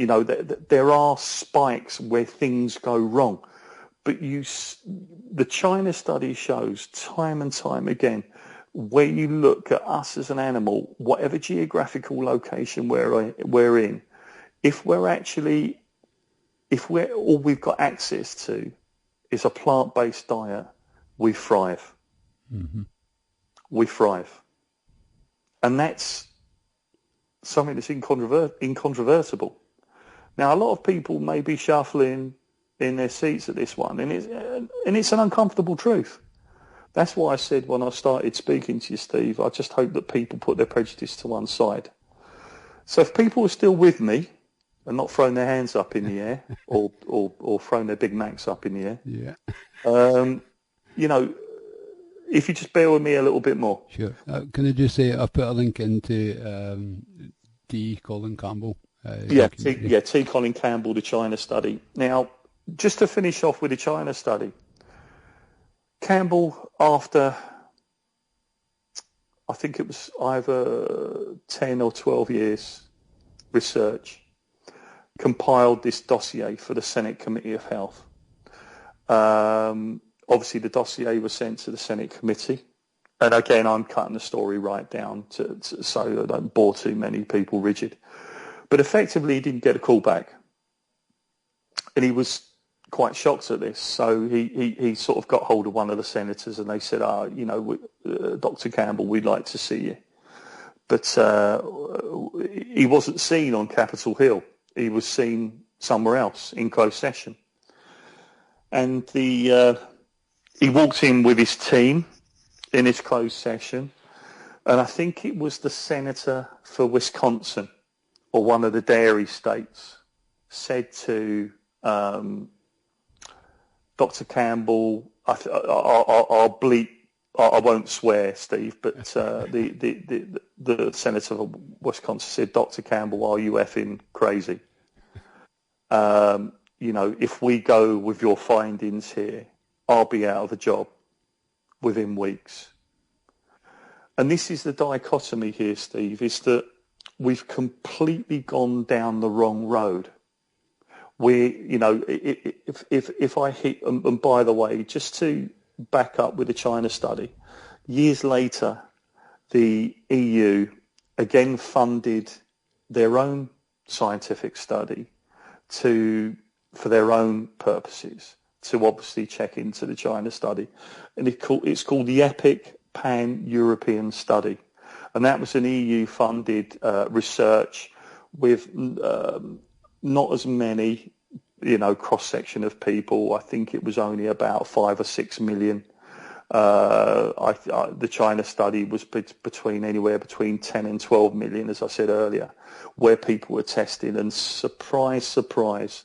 There are spikes where things go wrong. But the China study shows time and time again, where you look at us as an animal, whatever geographical location we're in, if all we've got access to is a plant-based diet, we thrive. Mm-hmm. We thrive. And that's something that's incontrovertible. Now, a lot of people may be shuffling in their seats at this one, and it's an uncomfortable truth. That's why I said when I started speaking to you, Steve, I just hope that people put their prejudice to one side. So if people are still with me and not throwing their hands up in the air or throwing their Big Macs up in the air, if you just bear with me a little bit more. Sure. Can I just say I've put a link into T. Colin Campbell. T. Colin Campbell, the China study. Now, just to finish off with the China study, Campbell, after I think it was either 10 or 12 years research, compiled this dossier for the Senate Committee of Health. Obviously, the dossier was sent to the Senate Committee. And again, I'm cutting the story right down so I don't bore too many people rigid. But effectively, he didn't get a call back. And he was quite shocked at this. So he sort of got hold of one of the senators and they said, Dr. Campbell, we'd like to see you. But he wasn't seen on Capitol Hill. He was seen somewhere else in closed session. And he walked in with his team in his closed session. And I think it was the senator for Wisconsin or one of the dairy states said to Dr. Campbell, I'll bleep I won't swear, Steve, but the senator of Wisconsin said, Dr. Campbell, are you effing crazy? If we go with your findings here, I'll be out of a job within weeks. And this is the dichotomy here, Steve, is that we've completely gone down the wrong road. If I hit, and by the way, just to back up with the China study, years later, the EU again funded their own scientific study for their own purposes to obviously check into the China study. And it's called the EPIC Pan-European Study. And that was an EU-funded research with not as many, cross-section of people. I think it was only about 5 or 6 million. The China study was anywhere between 10 and 12 million, as I said earlier, where people were tested. And surprise, surprise,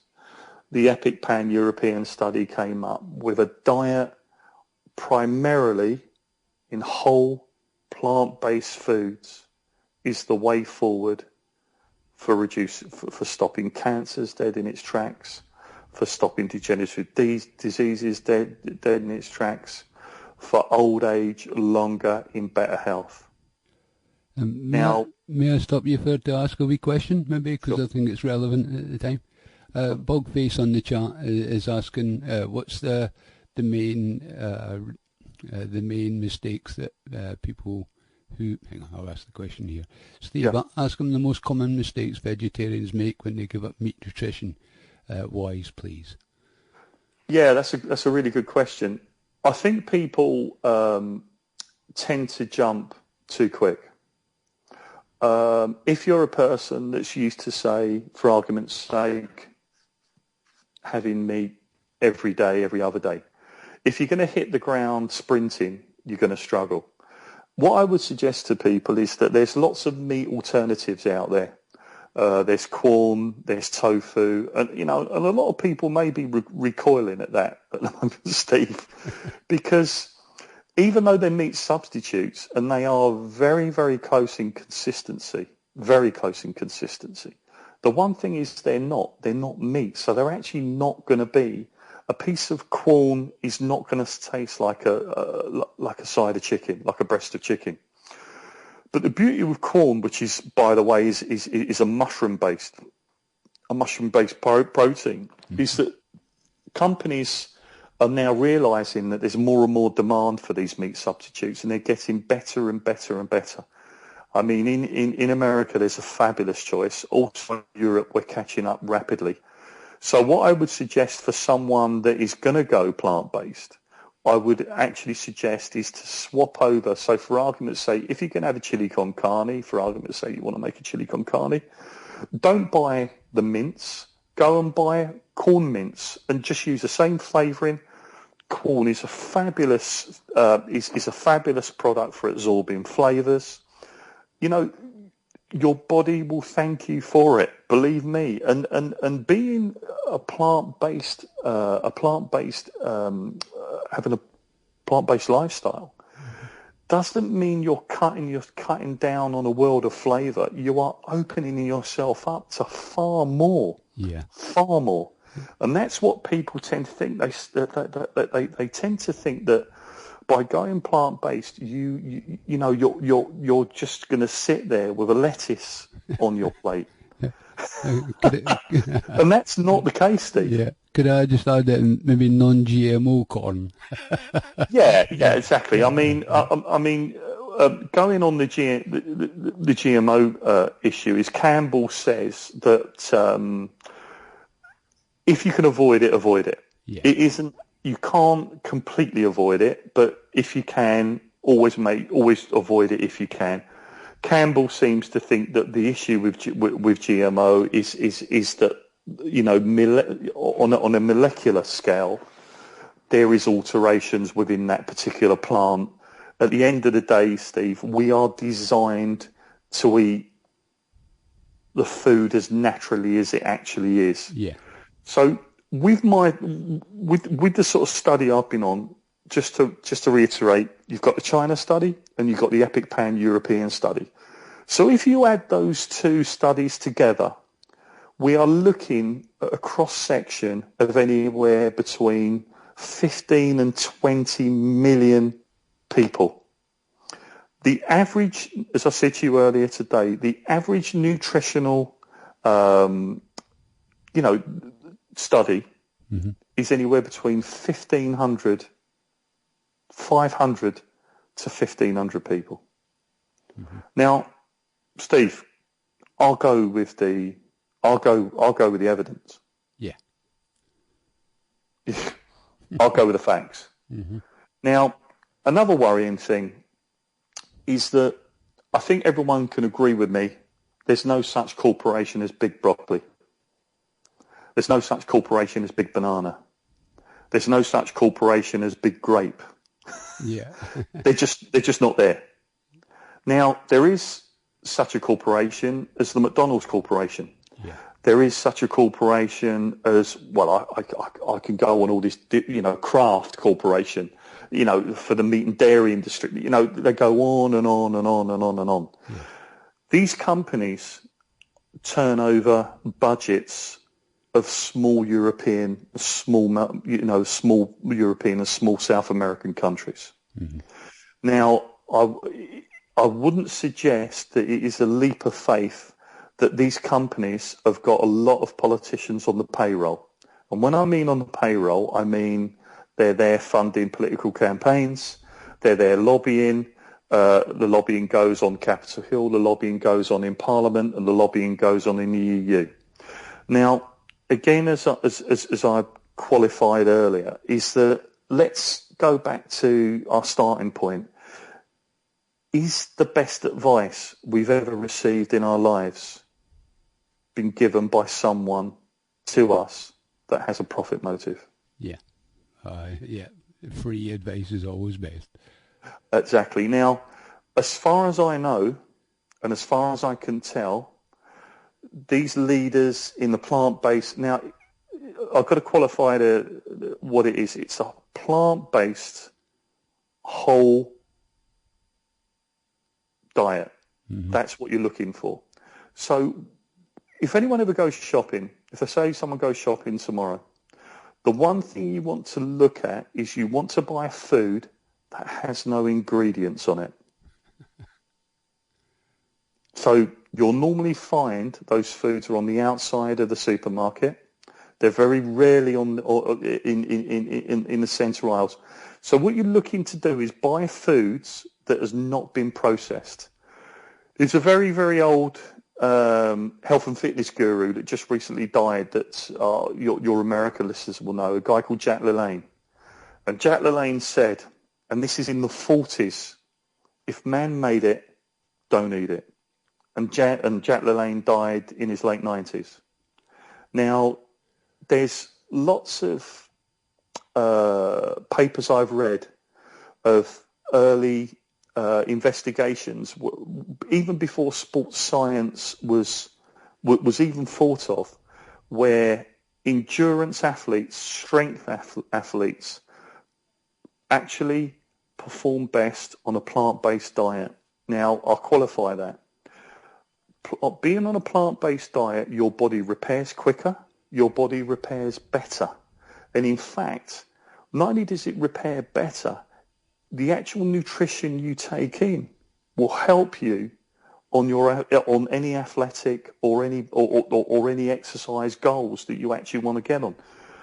the EPIC Pan-European study came up with a diet primarily in whole plant-based foods is the way forward for stopping cancers dead in its tracks, for stopping degenerative diseases dead in its tracks, for old age longer in better health. May I stop you to ask a wee question, maybe, because Sure. I think it's relevant at the time. Bogface on the chat is asking, what's the main mistakes that people who... Hang on, I'll ask the question here. Steve, Yeah. ask them the most common mistakes vegetarians make when they give up meat nutrition. Wise, please. Yeah, that's a really good question. I think people tend to jump too quick. If you're a person that's used to, say, for argument's sake, having meat every day, every other day, if you're going to hit the ground sprinting, you're going to struggle. What I would suggest to people is that there's lots of meat alternatives out there. There's corn, there's tofu, and and a lot of people may be recoiling at that at the moment, Steve, because even though they're meat substitutes and they are very, very close in consistency, the one thing is they're not meat, so they're actually not going to be. A piece of corn is not going to taste like a side of chicken, like a breast of chicken. But the beauty of corn, which is, by the way, is a mushroom-based protein, is that companies are now realizing that there's more and more demand for these meat substitutes, and they're getting better and better and better. I mean, in America, there's a fabulous choice. Also in Europe, we're catching up rapidly. So what I would suggest for someone that is going to go plant-based, I would actually suggest is to swap over. So for argument's sake, if you're going to have a chili con carne, for argument's sake, you want to make a chili con carne, don't buy the mince. Go and buy corn mince and just use the same flavouring. Corn is a fabulous product for absorbing flavours. Your body will thank you for it. Believe me. And being a plant-based, having a plant-based lifestyle doesn't mean you're cutting down on a world of flavour. You are opening yourself up to far more. Yeah. Far more. And that's what people tend to think. They tend to think that by going plant-based, you're just going to sit there with a lettuce on your plate. And that's not the case, Steve. Yeah. Could I just add that maybe non-GMO corn? Yeah, exactly. I mean, going on the GMO issue is Campbell says that if you can avoid it, avoid it. Yeah. It isn't. You can't completely avoid it, but if you can, always avoid it if you can. Campbell seems to think that the issue with GMO is that on a molecular scale, there is alterations within that particular plant. At the end of the day, Steve, we are designed to eat the food as naturally as it actually is. Yeah. So with the sort of study I've been on, just to reiterate, you've got the China study and you've got the Epic Pan-European study. So if you add those two studies together, we are looking at a cross-section of anywhere between 15 and 20 million people. The average, as I said to you earlier today, the average nutritional, study is anywhere between 500 to 1,500 people. Now, Steve, I'll go with the evidence. Yeah. I'll go with the facts. Now, another worrying thing is that I think everyone can agree with me. There's no such corporation as Big Broccoli. There's no such corporation as Big Banana. There's no such corporation as Big Grape. Yeah. They're just not there. Now, there is such a corporation as the McDonald's Corporation. Yeah. There is such a corporation as, well, I can go on all this, Kraft Corporation, for the meat and dairy industry. They go on and on and on and on and on. Yeah. These companies turn over budgets of small European and small South American countries. Now, I wouldn't suggest that it is a leap of faith that these companies have got a lot of politicians on the payroll. And when I mean on the payroll, I mean they're there funding political campaigns, they're there lobbying, the lobbying goes on Capitol Hill, the lobbying goes on in Parliament, and the lobbying goes on in the EU. Now, again, as I qualified earlier, is that let's go back to our starting point. Is the best advice we've ever received in our lives been given by someone to us that has a profit motive? Yeah. Free advice is always best. Exactly. Now, as far as I know, and as far as I can tell, these leaders in the plant-based... Now, I've got to qualify what it is. It's a plant-based whole diet. That's what you're looking for. So if anyone ever goes shopping, if I say someone goes shopping tomorrow, the one thing you want to look at is you want to buy food that has no ingredients on it. So you'll normally find those foods are on the outside of the supermarket. They're very rarely in the centre aisles. So what you're looking to do is buy foods that has not been processed. There's a very, very old health and fitness guru that just recently died that your American listeners will know, a guy called Jack LaLanne. And Jack LaLanne said, and this is in the 40s, if man made it, don't eat it. And Jack LaLanne died in his late 90s. Now, there's lots of papers I've read of early investigations, even before sports science was even thought of, where endurance athletes, strength athletes, actually perform best on a plant-based diet. Now, I'll qualify that. Being on a plant-based diet, your body repairs quicker, your body repairs better. And in fact, not only does it repair better, the actual nutrition you take in will help you on any athletic or any exercise goals that you actually want to get on.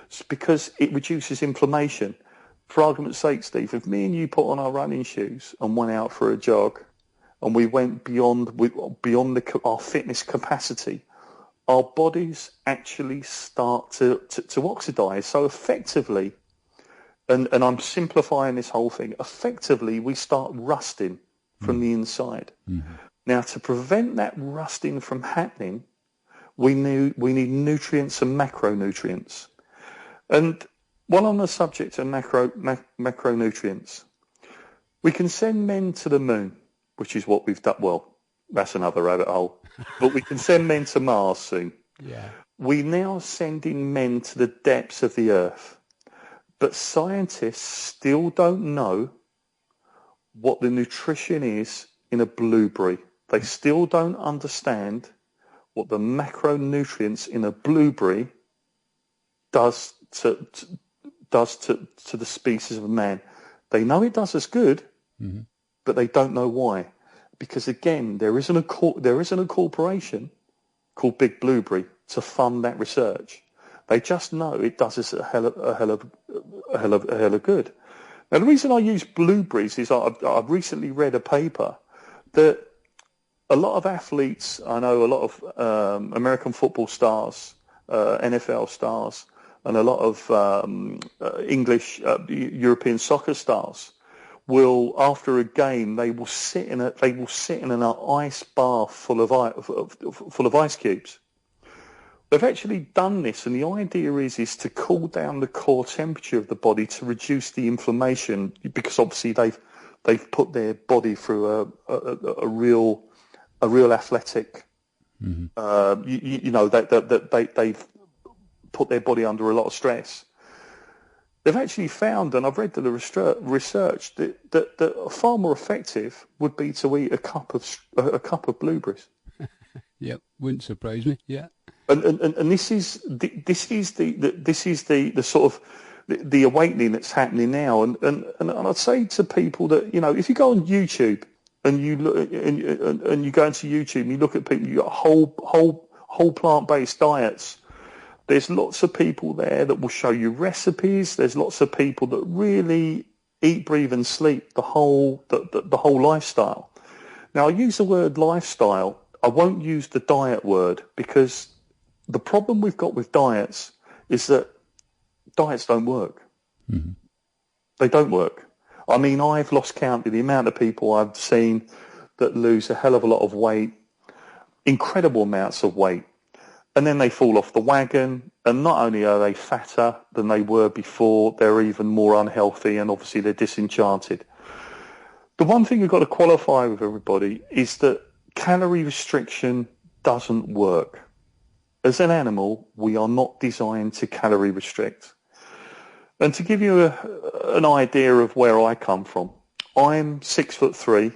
It's because it reduces inflammation. For argument's sake, Steve, if me and you put on our running shoes and went out for a jog, and we went beyond our fitness capacity, our bodies actually start to oxidize. So effectively, and I'm simplifying this whole thing, effectively we start rusting from the inside. Now, to prevent that rusting from happening, we need nutrients and macronutrients. And while on the subject of macronutrients, we can send men to the moon, which is what we've done. Well, that's another rabbit hole. But we can send men to Mars soon. Yeah. We now sending men to the depths of the Earth. But scientists still don't know what the nutrition is in a blueberry. They still don't understand what the macronutrients in a blueberry does to the species of man. They know it does us good, but they don't know why. Because again, there isn't a corporation called Big Blueberry to fund that research. They just know it does us a hell of good. Now, the reason I use blueberries is I've recently read a paper that a lot of athletes, I know a lot of American football stars, NFL stars, and a lot of English, European soccer stars will, after a game, they will sit in an ice bath full of ice cubes. They've actually done this, and the idea is to cool down the core temperature of the body to reduce the inflammation, because obviously they've put their body through a real athletic. They've put their body under a lot of stress. They've actually found, and I've read the research, that far more effective would be to eat a cup of blueberries. Yep, wouldn't surprise me. Yeah. And this is the sort of the awakening that's happening now. And I'd say to people that, if you go on YouTube and you look and you go into YouTube and you look at people, you got whole plant-based diets. There's lots of people there that will show you recipes. There's lots of people that really eat, breathe, and sleep the whole lifestyle. Now, I use the word lifestyle. I won't use the diet word, because the problem we've got with diets is that diets don't work. Mm-hmm. They don't work. I mean, I've lost count of the amount of people I've seen that lose a hell of a lot of weight, incredible amounts of weight, and then they fall off the wagon, and not only are they fatter than they were before, they're even more unhealthy, and obviously they're disenchanted. The one thing you've got to qualify with everybody is that calorie restriction doesn't work. As an animal, we are not designed to calorie restrict. And to give you an idea of where I come from, I'm 6'3".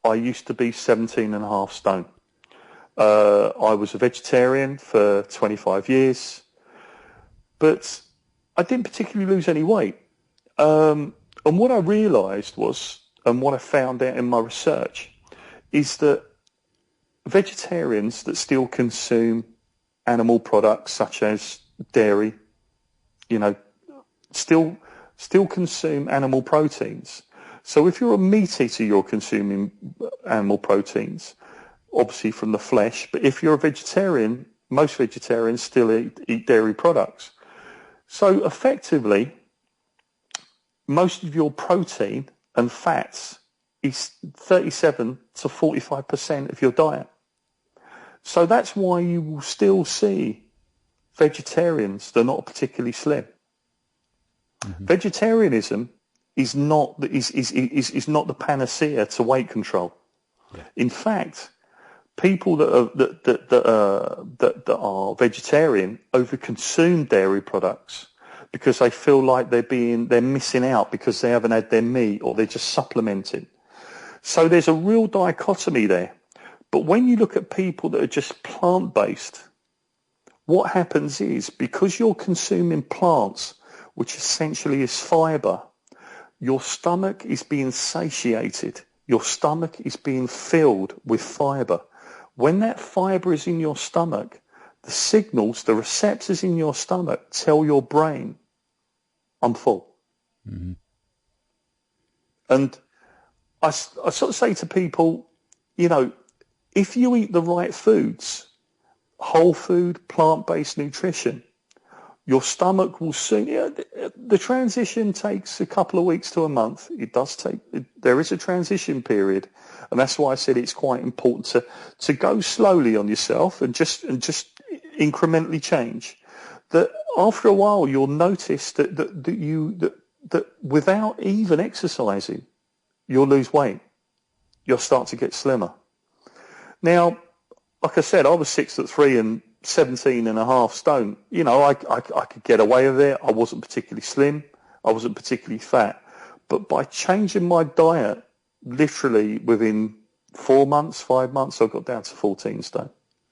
I used to be 17.5 stone. I was a vegetarian for 25 years, but I didn't particularly lose any weight. And what I realised was, and what I found out in my research, is that vegetarians that still consume animal products such as dairy, still consume animal proteins. So if you're a meat eater, you're consuming animal proteins, obviously from the flesh. But if you're a vegetarian, most vegetarians still eat dairy products. So effectively, most of your protein and fats is 37 to 45% of your diet. So that's why you will still see vegetarians that are not particularly slim. Mm-hmm. Vegetarianism is not the panacea to weight control. Yeah. In fact, people that are vegetarian overconsume dairy products because they feel like they're missing out because they haven't had their meat, or they're just supplementing. So there's a real dichotomy there. But when you look at people that are just plant-based, what happens is, because you're consuming plants, which essentially is fiber, your stomach is being satiated. Your stomach is being filled with fiber. When that fiber is in your stomach, the signals, the receptors in your stomach tell your brain, I'm full. Mm-hmm. And I sort of say to people, if you eat the right foods, whole food, plant-based nutrition, your stomach will soon, the transition takes a couple of weeks to a month. It does take, there is a transition period. And that's why I said it's quite important to go slowly on yourself and just incrementally change. That after a while, you'll notice that without even exercising, you'll lose weight. You'll start to get slimmer. Now, like I said, I was 6'3", and 17 and a half stone. You know, I could get away with it. I wasn't particularly slim. I wasn't particularly fat. But by changing my diet, literally within 4 months, 5 months, I got down to 14 stone.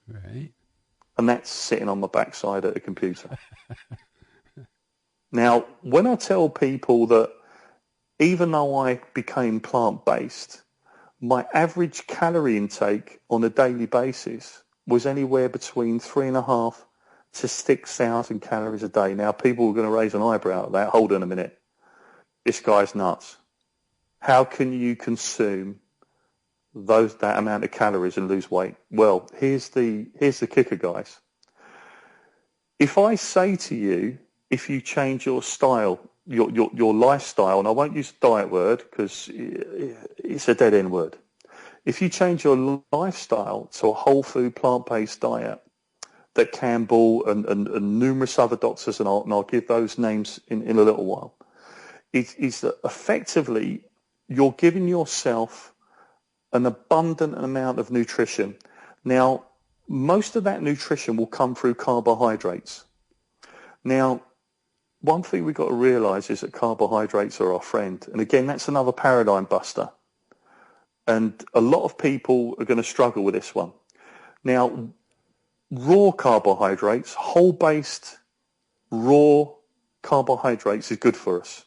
Right. And that's sitting on my backside at a computer. Now, when I tell people that even though I became plant-based, my average calorie intake on a daily basis was anywhere between 3.5 to 6,000 calories a day. Now, people are going to raise an eyebrow at that. Hold on a minute. This guy's nuts. How can you consume that amount of calories and lose weight? Well, here's the kicker, guys. If I say to you, if you change your style, your lifestyle, and I won't use the diet word because it's a dead end word. If you change your lifestyle to a whole food plant-based diet that Campbell and numerous other doctors, and I'll give those names in a little while, is that effectively you're giving yourself an abundant amount of nutrition. Now, most of that nutrition will come through carbohydrates. Now, one thing we've got to realize is that carbohydrates are our friend. And again, that's another paradigm buster. And a lot of people are going to struggle with this one. Now, raw carbohydrates, whole-based raw carbohydrates is good for us,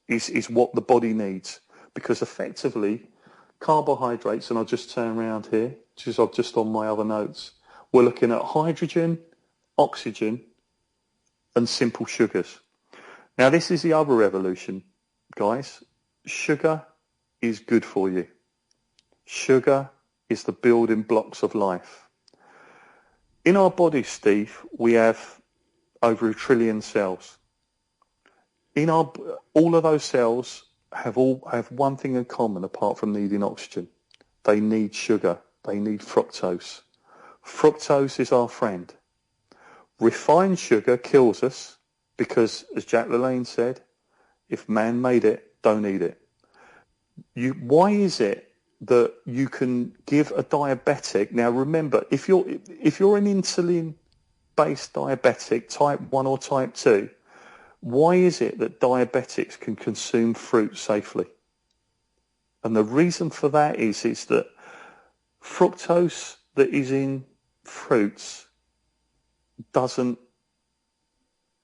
is what the body needs. Because effectively, carbohydrates, and I'll just turn around here, because I'm just on my other notes, we're looking at hydrogen, oxygen, and simple sugars. Now, this is the other revolution, guys. Sugar is good for you. Sugar is the building blocks of life. In our body, Steve, we have over 1 trillion cells. All of those cells have one thing in common apart from needing oxygen. They need sugar. They need fructose. Fructose is our friend. Refined sugar kills us because, as Jack LaLanne said, if man made it, don't eat it. Why is it that you can give a diabetic? Now remember, if you're an insulin-based diabetic, type 1 or type 2, why is it that diabetics can consume fruit safely? And the reason for that is that fructose that is in fruits doesn't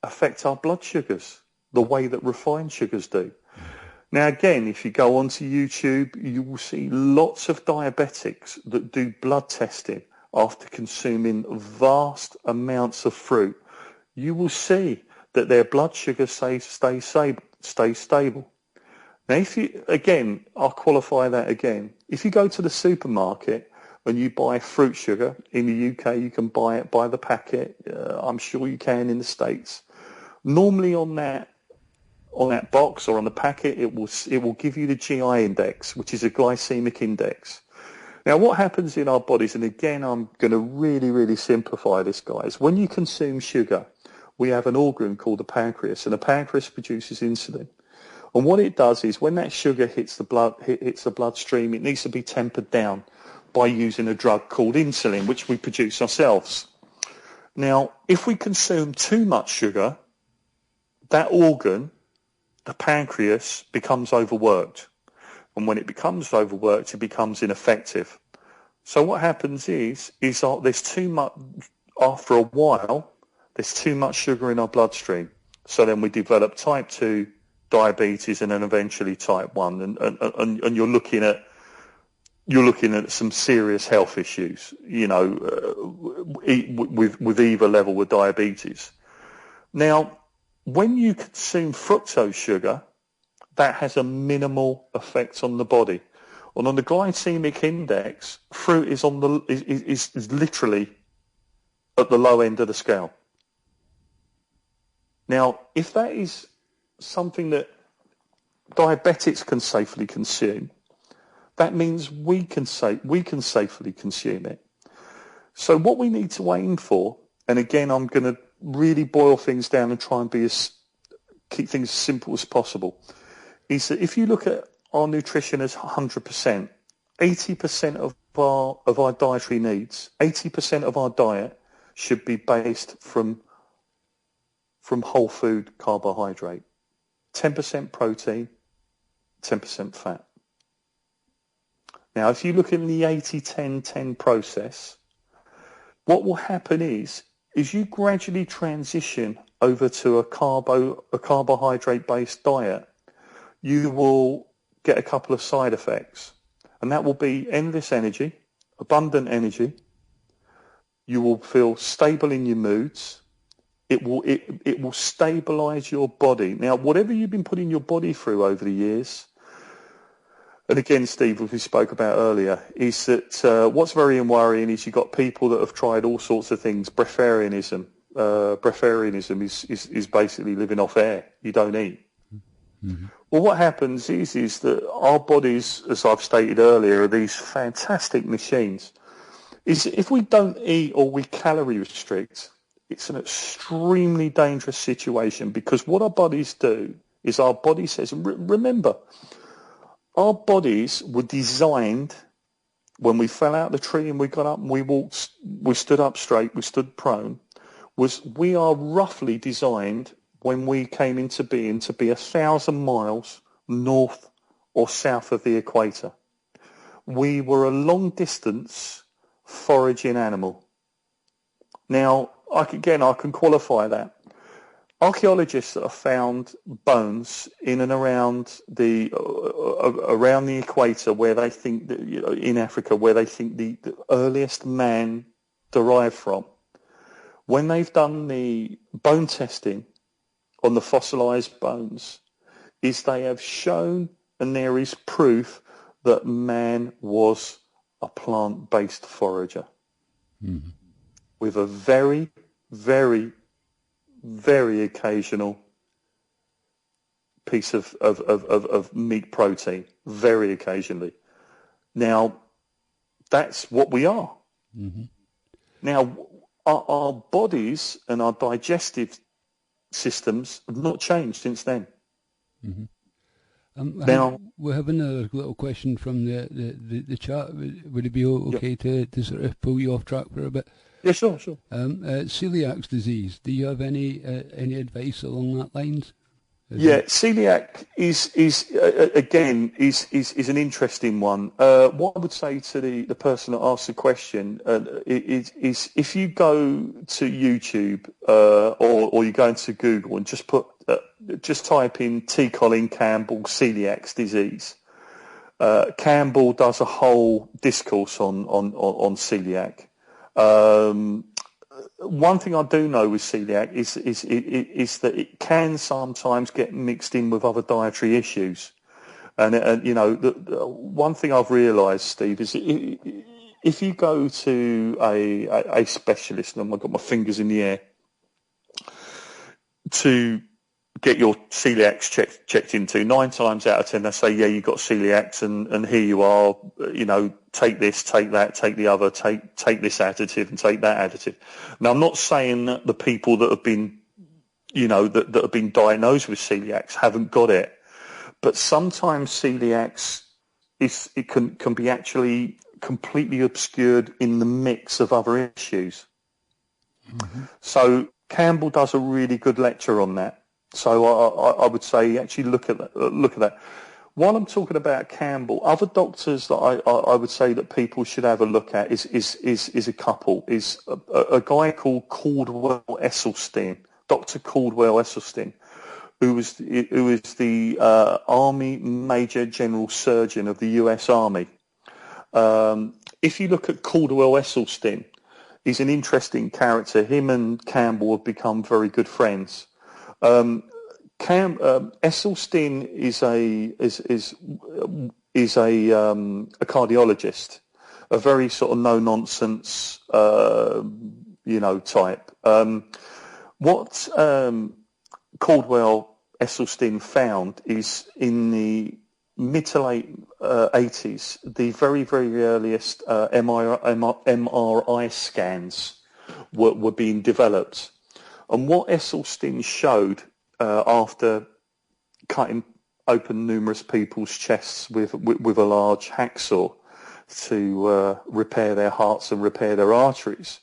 affect our blood sugars the way that refined sugars do. Now, again, if you go onto YouTube, you will see lots of diabetics that do blood testing after consuming vast amounts of fruit. You will see that their blood sugar stays stable. Now, I'll qualify that again. If you go to the supermarket and you buy fruit sugar, in the UK you can buy it by the packet. I'm sure you can in the States. Normally on that box or on the packet, it will give you the GI index, which is a glycemic index. Now, what happens in our bodies, and again, I'm going to really, really simplify this, guys. When you consume sugar, we have an organ called the pancreas, and the pancreas produces insulin. And what it does is when that sugar hits the bloodstream, it needs to be tempered down by using a drug called insulin, which we produce ourselves. Now, if we consume too much sugar, that organ, the pancreas, becomes overworked. And when it becomes overworked, it becomes ineffective. So what happens is there's too much, after a while, there's too much sugar in our bloodstream. So then we develop type 2 diabetes and then eventually type 1. And you're looking at some serious health issues, with either level of diabetes. Now, when you consume fructose sugar, that has a minimal effect on the body. And on the glycemic index, fruit is literally at the low end of the scale. Now, if that is something that diabetics can safely consume, that means we can safely consume it. So what we need to aim for, and again, I'm going to really boil things down and try and keep things as simple as possible, is that if you look at our nutrition as 100%, 80% of our dietary needs, 80% of our diet should be based from whole food carbohydrate. 10% protein, 10% fat. Now, if you look in the 80-10-10 process, what will happen is you gradually transition over to a carbohydrate-based diet, you will get a couple of side effects. And that will be endless energy, abundant energy. You will feel stable in your moods. It will stabilize your body. Now, whatever you've been putting your body through over the years, and again, Steve, as we spoke about earlier, is that what's very worrying is you've got people that have tried all sorts of things. Breatharianism. Breatharianism is basically living off air. You don't eat. Mm-hmm. Well, what happens is that our bodies, as I've stated earlier, are these fantastic machines. Is if we don't eat or we calorie restrict, it's an extremely dangerous situation, because what our bodies do is our body says, remember, our bodies were designed when we fell out of the tree and we got up and we walked, we stood up straight, we stood prone, we are roughly designed when we came into being to be 1,000 miles north or south of the equator. We were a long distance foraging animal. Now, I can qualify that. Archaeologists that have found bones in and around the equator, where they think that, in Africa, where they think the earliest man derived from, when they've done the bone testing on the fossilized bones, is they have shown, and there is proof, that man was a plant-based forager. Mm-hmm. With a very, very, very occasional piece of meat protein, very occasionally. Now, that's what we are. Mm-hmm. Now, our bodies and our digestive systems have not changed since then. Mm-hmm. Now, we have another little question from the chat. Would it be okay to sort of pull you off track for a bit? Yeah, sure. Celiac disease. Do you have any advice along that lines? Celiac is an interesting one. What I would say to the person that asked the question is if you go to YouTube or you go into Google and just type in T. Colin Campbell celiac disease. Campbell does a whole discourse on celiac. One thing I do know with celiac is that it can sometimes get mixed in with other dietary issues, and the one thing I've realised, Steve, is if you go to a specialist, and I've got my fingers in the air, to get your celiacs checked into, 9 times out of 10 they say, yeah, you've got celiacs, and here you are, take this, take that, take the other, take this additive and take that additive. Now, I'm not saying that the people that have been, that have been diagnosed with celiacs haven't got it, but sometimes celiacs can be actually completely obscured in the mix of other issues. Mm-hmm. So Campbell does a really good lecture on that. So I would say actually look at that. While I'm talking about Campbell, other doctors that I would say that people should have a look at is a couple. Is a guy called Caldwell Esselstyn, Dr. Caldwell Esselstyn, who was the Army Major General Surgeon of the U.S. Army. If you look at Caldwell Esselstyn, he's an interesting character. Him and Campbell have become very good friends. Esselstyn is a cardiologist, a very sort of no nonsense type. What Caldwell Esselstyn found is in the mid to late 80s, the very, very earliest MRI scans were being developed. And what Esselstyn showed after cutting open numerous people's chests with a large hacksaw to repair their hearts and repair their arteries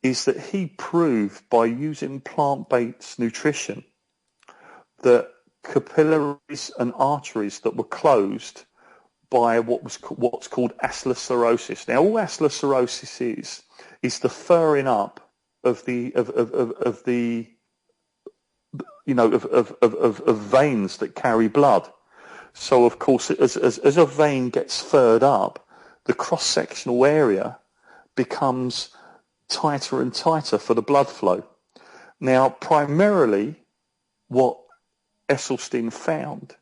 is that he proved by using plant-based nutrition that capillaries and arteries that were closed by what's called atherosclerosis. Now, all atherosclerosis is the furring up of the veins that carry blood. So, of course, as a vein gets furred up, the cross-sectional area becomes tighter and tighter for the blood flow. Now, primarily, what Esselstyn found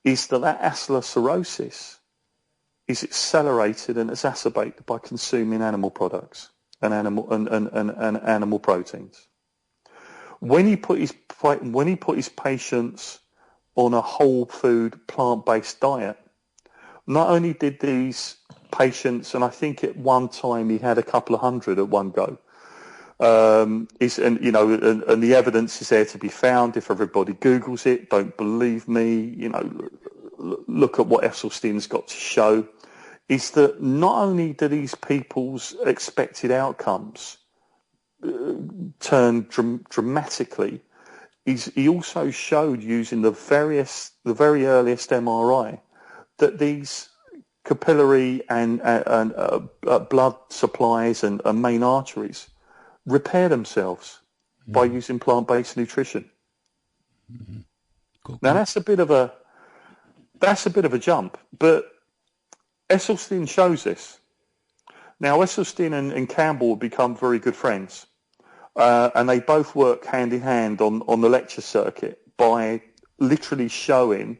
is that atherosclerosis is accelerated and exacerbated by consuming animal products and animal proteins. When he put his patients on a whole food plant-based diet, not only did these patients, and I think at one time he had a couple of hundred at one go, and the evidence is there to be found. If everybody Googles it, don't believe me, look at what Esselstyn's got to show, is that not only do these people's expected outcomes turn dramatically, he also showed using the very earliest MRI that these capillary and blood supplies and main arteries repair themselves by using plant-based nutrition. Mm-hmm. Cool. Now that's a bit of a jump, but Esselstyn shows this. Now Esselstyn and Campbell have become very good friends, and they both work hand in hand on the lecture circuit by literally showing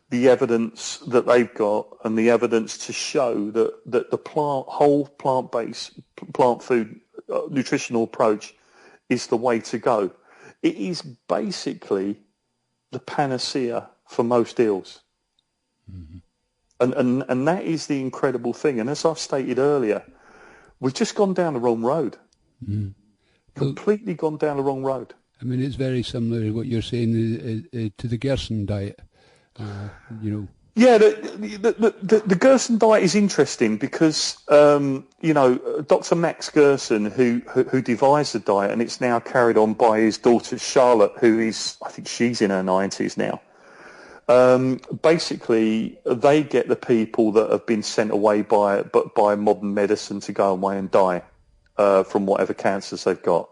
the evidence that they've got and the evidence to show that the whole plant-based plant food nutritional approach is the way to go. It is basically the panacea for most ills. Mm-hmm. And that is the incredible thing. And as I've stated earlier, we've just gone down the wrong road. Mm-hmm. Completely gone down the wrong road. I mean, it's very similar to what you're saying to the Gerson diet. Yeah, the Gerson diet is interesting because Dr. Max Gerson, who devised the diet, and it's now carried on by his daughter Charlotte, I think she's in her 90s now. Basically, they get the people that have been sent away by modern medicine to go away and die from whatever cancers they've got.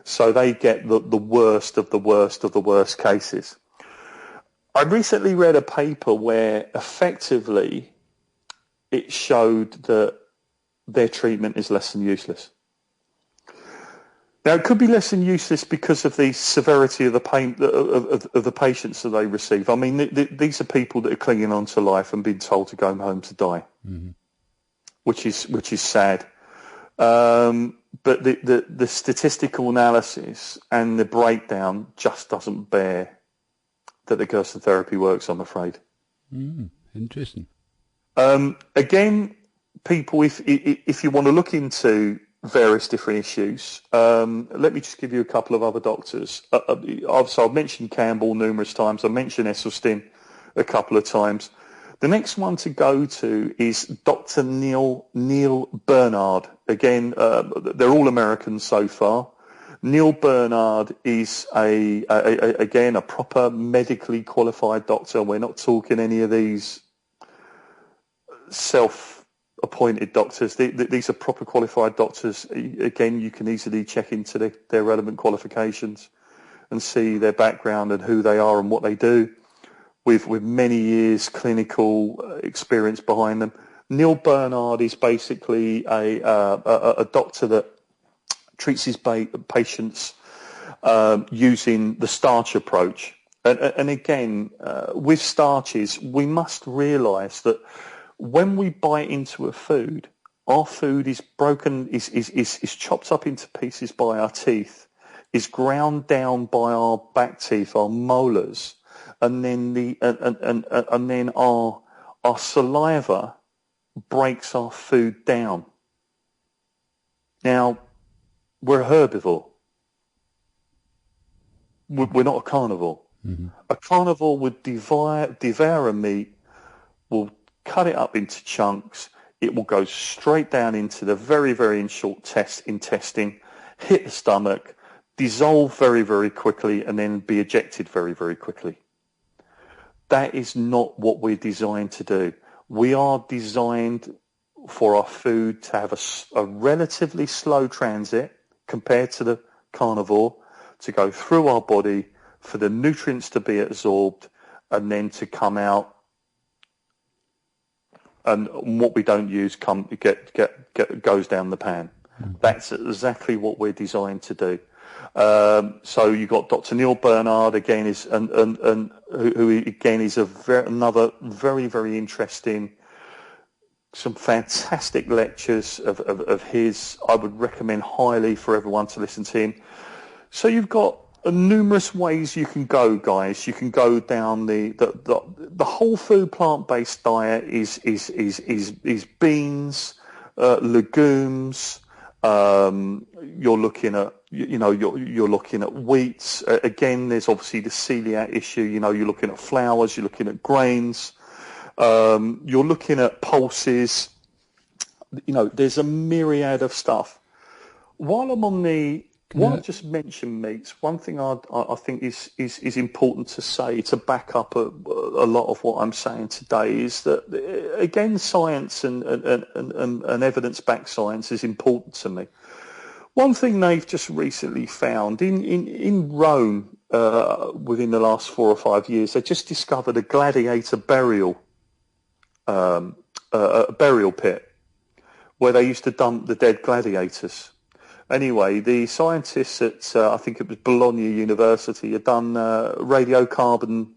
So they get the worst of the worst of the worst cases. I recently read a paper where effectively it showed that their treatment is less than useless. Now, it could be less than useless because of the severity of the pain of the patients that they receive. I mean, these are people that are clinging on to life and being told to go home to die, mm-hmm. which is sad. But the statistical analysis and the breakdown just doesn't bear that the Gerson therapy works, I'm afraid. Interesting. Again, people, if you want to look into various different issues, let me just give you a couple of other doctors. I've mentioned Campbell numerous times. I mentioned Esselstyn a couple of times. The next one to go to is Dr. Neil Bernard. Again, they're all Americans so far. Neil Bernard is again a proper medically qualified doctor. We're not talking any of these self-appointed doctors. These are proper qualified doctors. Again, you can easily check into their relevant qualifications and see their background and who they are and what they do, with many years clinical experience behind them. Neil Bernard is basically a doctor that treats his patients using the starch approach. And again, with starches, we must realise that when we bite into a food, our food is broken, is chopped up into pieces by our teeth, is ground down by our back teeth, our molars, and then our saliva breaks our food down. Now, we're a herbivore. We're not a carnivore. Mm-hmm. A carnivore would devour a meat, will cut it up into chunks. It will go straight down into the very, very short intestine. hit the stomach, dissolve very, very quickly, and then be ejected very, very quickly. That is not what we're designed to do. We are designed for our food to have a relatively slow transit compared to the carnivore, to go through our body, for the nutrients to be absorbed, and then to come out. And what we don't use goes down the pan. Mm-hmm. That's exactly what we're designed to do. So you've got Dr. Neil Bernard again, who again is another very, very interesting. Some fantastic lectures of his. I would recommend highly for everyone to listen to him. So you've got numerous ways you can go, guys. You can go down the whole food plant-based diet is beans, legumes. You're looking at you're looking at wheats. Again, there's obviously the celiac issue. You're looking at flours. You're looking at grains. You're looking at pulses. There's a myriad of stuff. While I'm on I just mentioned meats, one thing I think is important to say to back up a lot of what I'm saying today is that, again, science and evidence-backed science is important to me. One thing they've just recently found in Rome within the last 4 or 5 years, they just discovered a gladiator burial pit where they used to dump the dead gladiators. Anyway, the scientists at, I think it was Bologna University, had done radiocarbon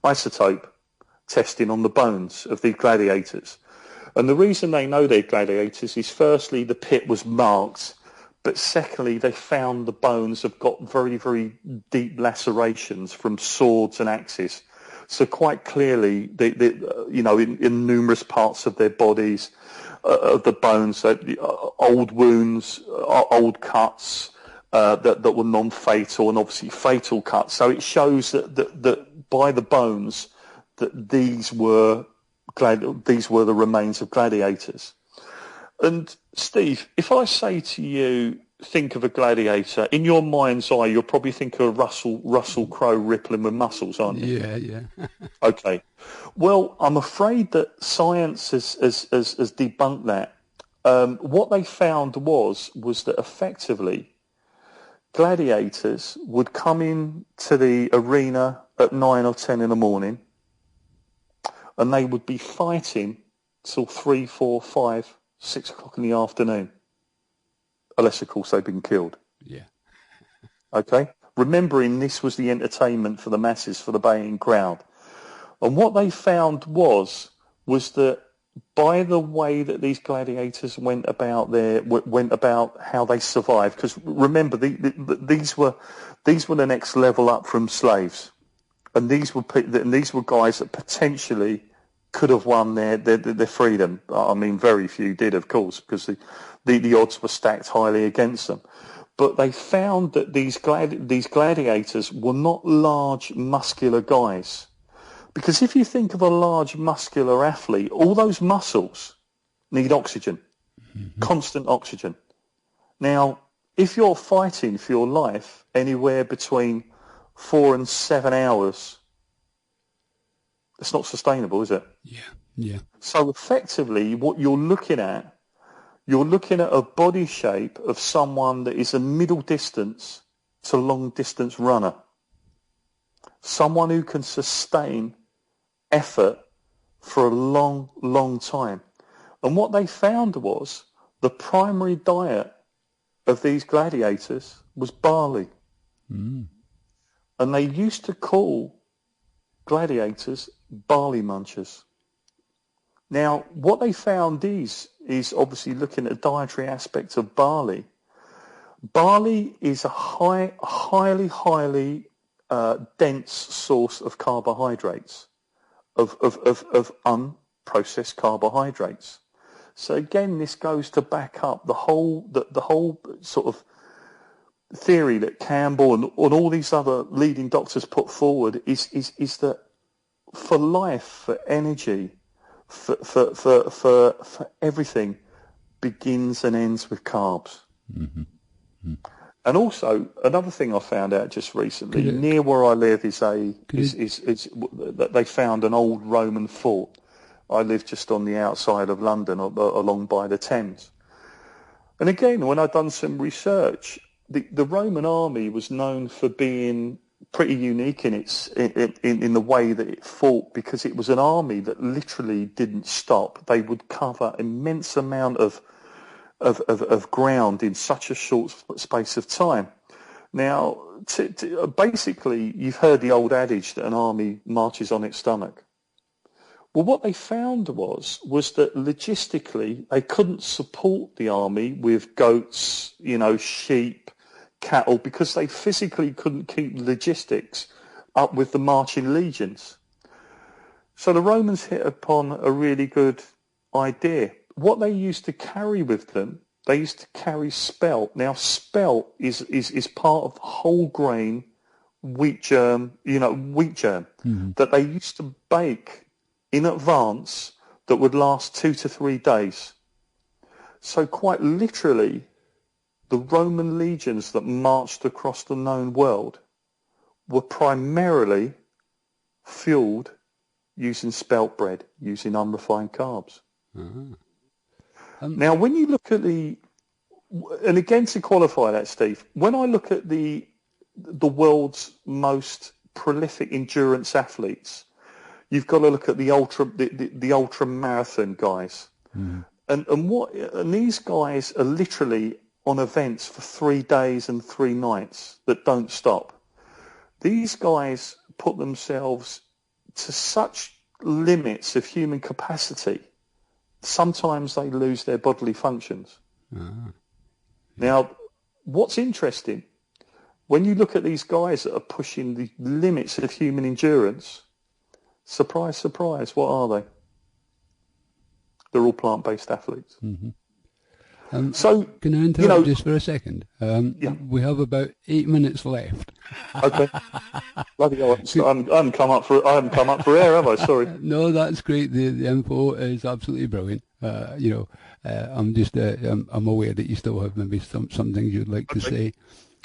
isotope testing on the bones of these gladiators. And the reason they know they're gladiators is, firstly, the pit was marked, but secondly, they found the bones have got very, very deep lacerations from swords and axes. So quite clearly, in numerous parts of their bodies, of the bones, old wounds, old cuts that were non-fatal, and obviously fatal cuts. So it shows that by the bones that these were the remains of gladiators. And Steve, if I say to you, think of a gladiator, in your mind's eye, you'll probably think of Russell Crowe rippling with muscles, aren't you? Yeah. Okay. Well, I'm afraid that science has debunked that. What they found was that effectively gladiators would come in to the arena at 9 or 10 in the morning, and they would be fighting till 3, 4, 5, 6 o'clock in the afternoon. Unless, of course, they've been killed. Yeah. Okay? Remembering this was the entertainment for the masses, for the baying crowd. And what they found was that by the way that these gladiators went about how they survived, because remember, these were the next level up from slaves. And these were guys that potentially could have won their freedom. I mean, very few did, of course, because the odds were stacked highly against them. But they found that these gladiators were not large, muscular guys. Because if you think of a large, muscular athlete, all those muscles need oxygen, constant oxygen. Now, if you're fighting for your life anywhere between 4 and 7 hours, it's not sustainable, is it? Yeah. So effectively, what you're looking at a body shape of someone that is a middle distance to long distance runner. Someone who can sustain effort for a long, long time. And what they found was the primary diet of these gladiators was barley. Mm. And they used to call gladiators barley munchers. Now, what they found is obviously looking at the dietary aspect of barley. Barley is a highly dense source of carbohydrates, of unprocessed carbohydrates. So again, this goes to back up the whole sort of theory that Campbell and all these other leading doctors put forward is that for life, for energy, for everything, begins and ends with carbs. Mm-hmm. And also, another thing I found out just recently, near where I live is that they found an old Roman fort. I live just on the outside of London, along by the Thames. And again, when I've done some research, the Roman army was known for being pretty unique in the way that it fought, because it was an army that literally didn't stop. They would cover immense amount of ground in such a short space of time. Now, basically, you've heard the old adage that an army marches on its stomach. Well, what they found was that logistically they couldn't support the army with goats, sheep, cattle, because they physically couldn't keep logistics up with the marching legions. So the Romans hit upon a really good idea. What they used to carry with them, they used to carry spelt. Now, spelt is part of the whole grain wheat germ, that they used to bake in advance that would last 2 to 3 days. So quite literally, the Roman legions that marched across the known world were primarily fueled using spelt bread, using unrefined carbs. Now, when you look at and again to qualify that, Steve, when I look at the world's most prolific endurance athletes, you've got to look at the ultra marathon guys, and these guys are literally on events for 3 days and 3 nights that don't stop. These guys put themselves to such limits of human capacity. Sometimes they lose their bodily functions. Now, what's interesting, when you look at these guys that are pushing the limits of human endurance, surprise, surprise, what are they? They're all plant-based athletes. So, can I interrupt just for a second? We have about 8 minutes left. Okay. Bloody hell, I haven't come up for air, have I? Sorry. No, that's great. The info is absolutely brilliant. I'm just I'm aware that you still have maybe some things you'd like to say,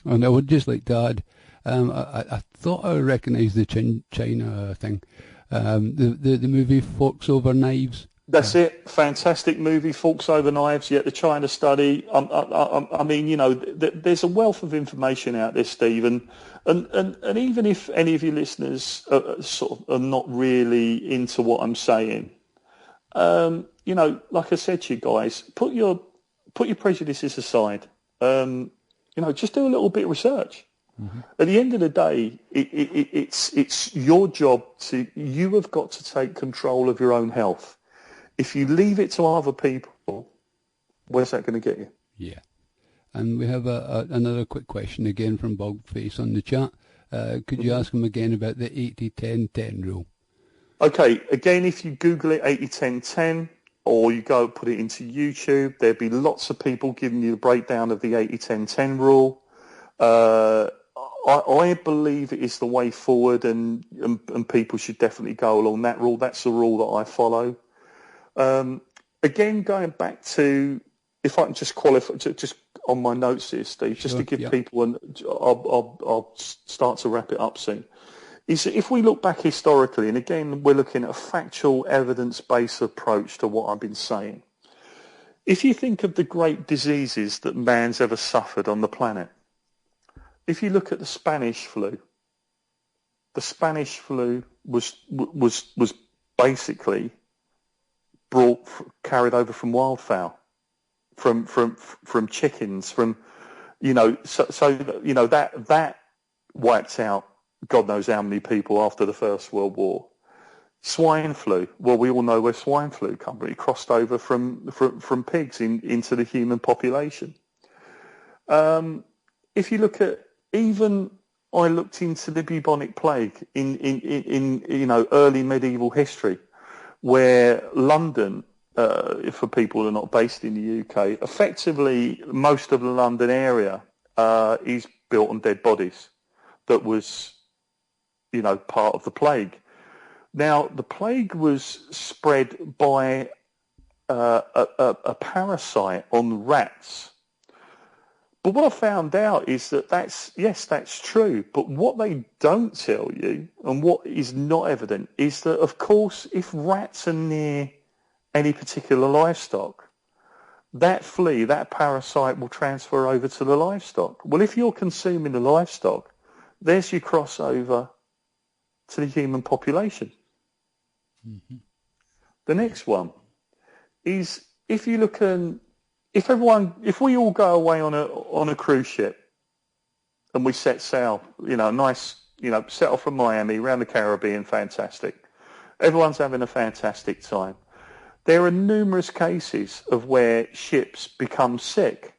and I would just like to add. I thought I recognised the China thing. The movie Forks Over Knives. That's it. Fantastic movie, Forks Over Knives. Yeah, the China study. I mean, there's a wealth of information out there, Steve, and even if any of your listeners are not really into what I'm saying, like I said to you guys, put your prejudices aside. Just do a little bit of research. At the end of the day, it's your job you have got to take control of your own health. If you leave it to other people, where's that going to get you? Yeah. And we have another quick question again from Bogface on the chat. Could you ask him again about the 80-10-10 rule? Okay. Again, if you Google it, 80-10-10, or you go put it into YouTube, there'll be lots of people giving you the breakdown of the 80-10-10 rule. I believe it is the way forward, and people should definitely go along that rule. That's the rule that I follow. Again, going back to, if I can just qualify, just on my notes here, Steve, just to give people, and I'll start to wrap it up soon, is that if we look back historically, and again, we're looking at a factual, evidence-based approach to what I've been saying. If you think of the great diseases that man's ever suffered on the planet, if you look at the Spanish flu was basically carried over from wildfowl, from chickens, that wiped out God knows how many people after the First World War. Swine flu, well, we all know where swine flu comes from. It crossed over from pigs into the human population. If you look at, even I looked into the bubonic plague in early medieval history, where London, for people who are not based in the UK, effectively most of the London area is built on dead bodies. That was, part of the plague. Now, the plague was spread by a parasite on rats. But what I found out is that that's true. But what they don't tell you, and what is not evident, is that, of course, if rats are near any particular livestock, that flea, that parasite will transfer over to the livestock. Well, if you're consuming the livestock, there's your crossover to the human population. Mm-hmm. The next one is if you look at if we all go away on a cruise ship and we set sail, set off from Miami around the Caribbean, fantastic. Everyone's having a fantastic time. There are numerous cases of where ships become sick.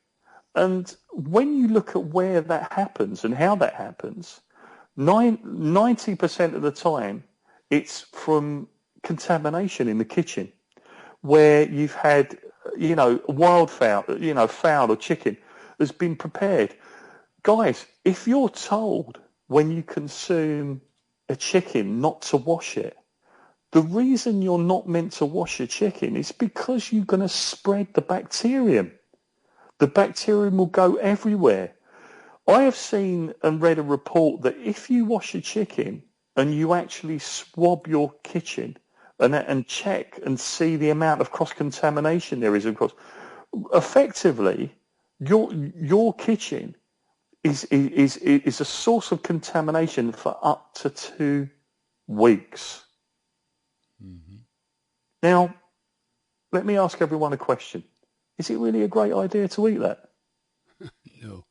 And when you look at where that happens and how that happens, 90% of the time it's from contamination in the kitchen, where you've had wildfowl, fowl or chicken has been prepared. Guys, if you're told when you consume a chicken not to wash it, the reason you're not meant to wash a chicken is because you're going to spread the bacterium. The bacterium will go everywhere. I have seen and read a report that if you wash a chicken and you actually swab your kitchen and check and see the amount of cross-contamination there is, of course, effectively, your kitchen is a source of contamination for up to 2 weeks. Mm-hmm. Now, let me ask everyone a question. Is it really a great idea to eat that? No.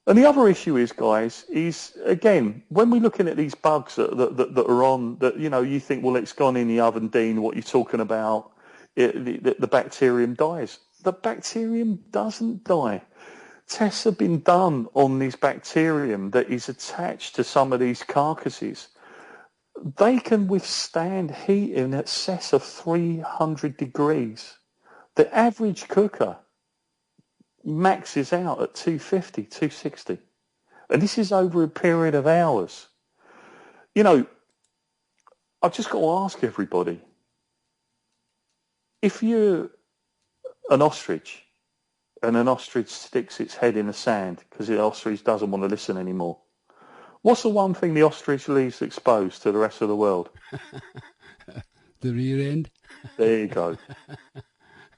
And the other issue is, guys, again, when we're looking at these bugs that are on, that, you think, well, it's gone in the oven, Dean, what you're talking about, the bacterium dies. The bacterium doesn't die. Tests have been done on this bacterium that is attached to some of these carcasses. They can withstand heat in excess of 300 degrees. The average cooker maxes out at 250, 260. And this is over a period of hours. I've just got to ask everybody, if you're an ostrich and an ostrich sticks its head in the sand because the ostrich doesn't want to listen anymore, what's the one thing the ostrich leaves exposed to the rest of the world? The rear end. There you go.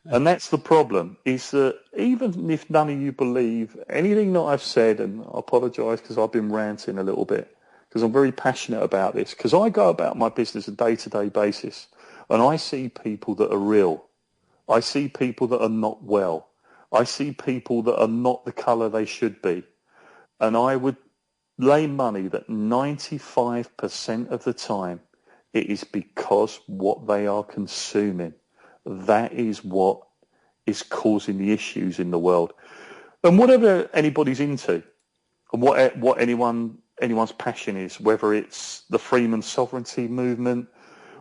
And that's the problem, is that even if none of you believe anything that I've said, and I apologise because I've been ranting a little bit, because I'm very passionate about this, because I go about my business on a day-to-day basis, and I see people that are ill. I see people that are not well. I see people that are not the colour they should be. And I would lay money that 95% of the time it is because what they are consuming. That is what is causing the issues in the world. And whatever anybody's into, and what anyone's passion is, whether it's the Freeman sovereignty movement,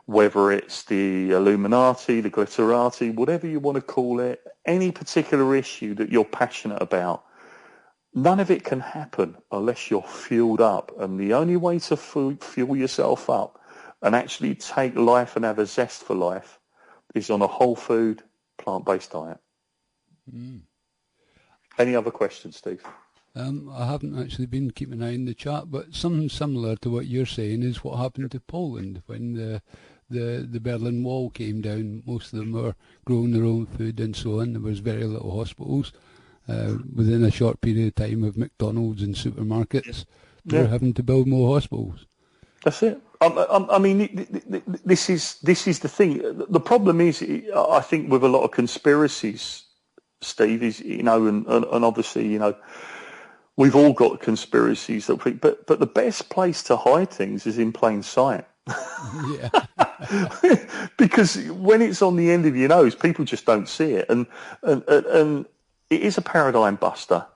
whether it's the Illuminati, the Glitterati, whatever you want to call it, any particular issue that you're passionate about, none of it can happen unless you're fueled up. And the only way to fuel yourself up and actually take life and have a zest for life is on a whole food, plant-based diet. Mm. Any other questions, Steve? I haven't actually been keeping an eye on the chat, but something similar to what you're saying is what happened to Poland when the Berlin Wall came down. Most of them were growing their own food and so on. There was very little hospitals. Within a short period of time of McDonald's and supermarkets, they were having to build more hospitals. That's it. I mean, this is the thing. The problem is, I think, with a lot of conspiracies, Steve, is, and obviously, we've all got conspiracies but the best place to hide things is in plain sight. Yeah. Because when it's on the end of your nose, people just don't see it, and it is a paradigm buster.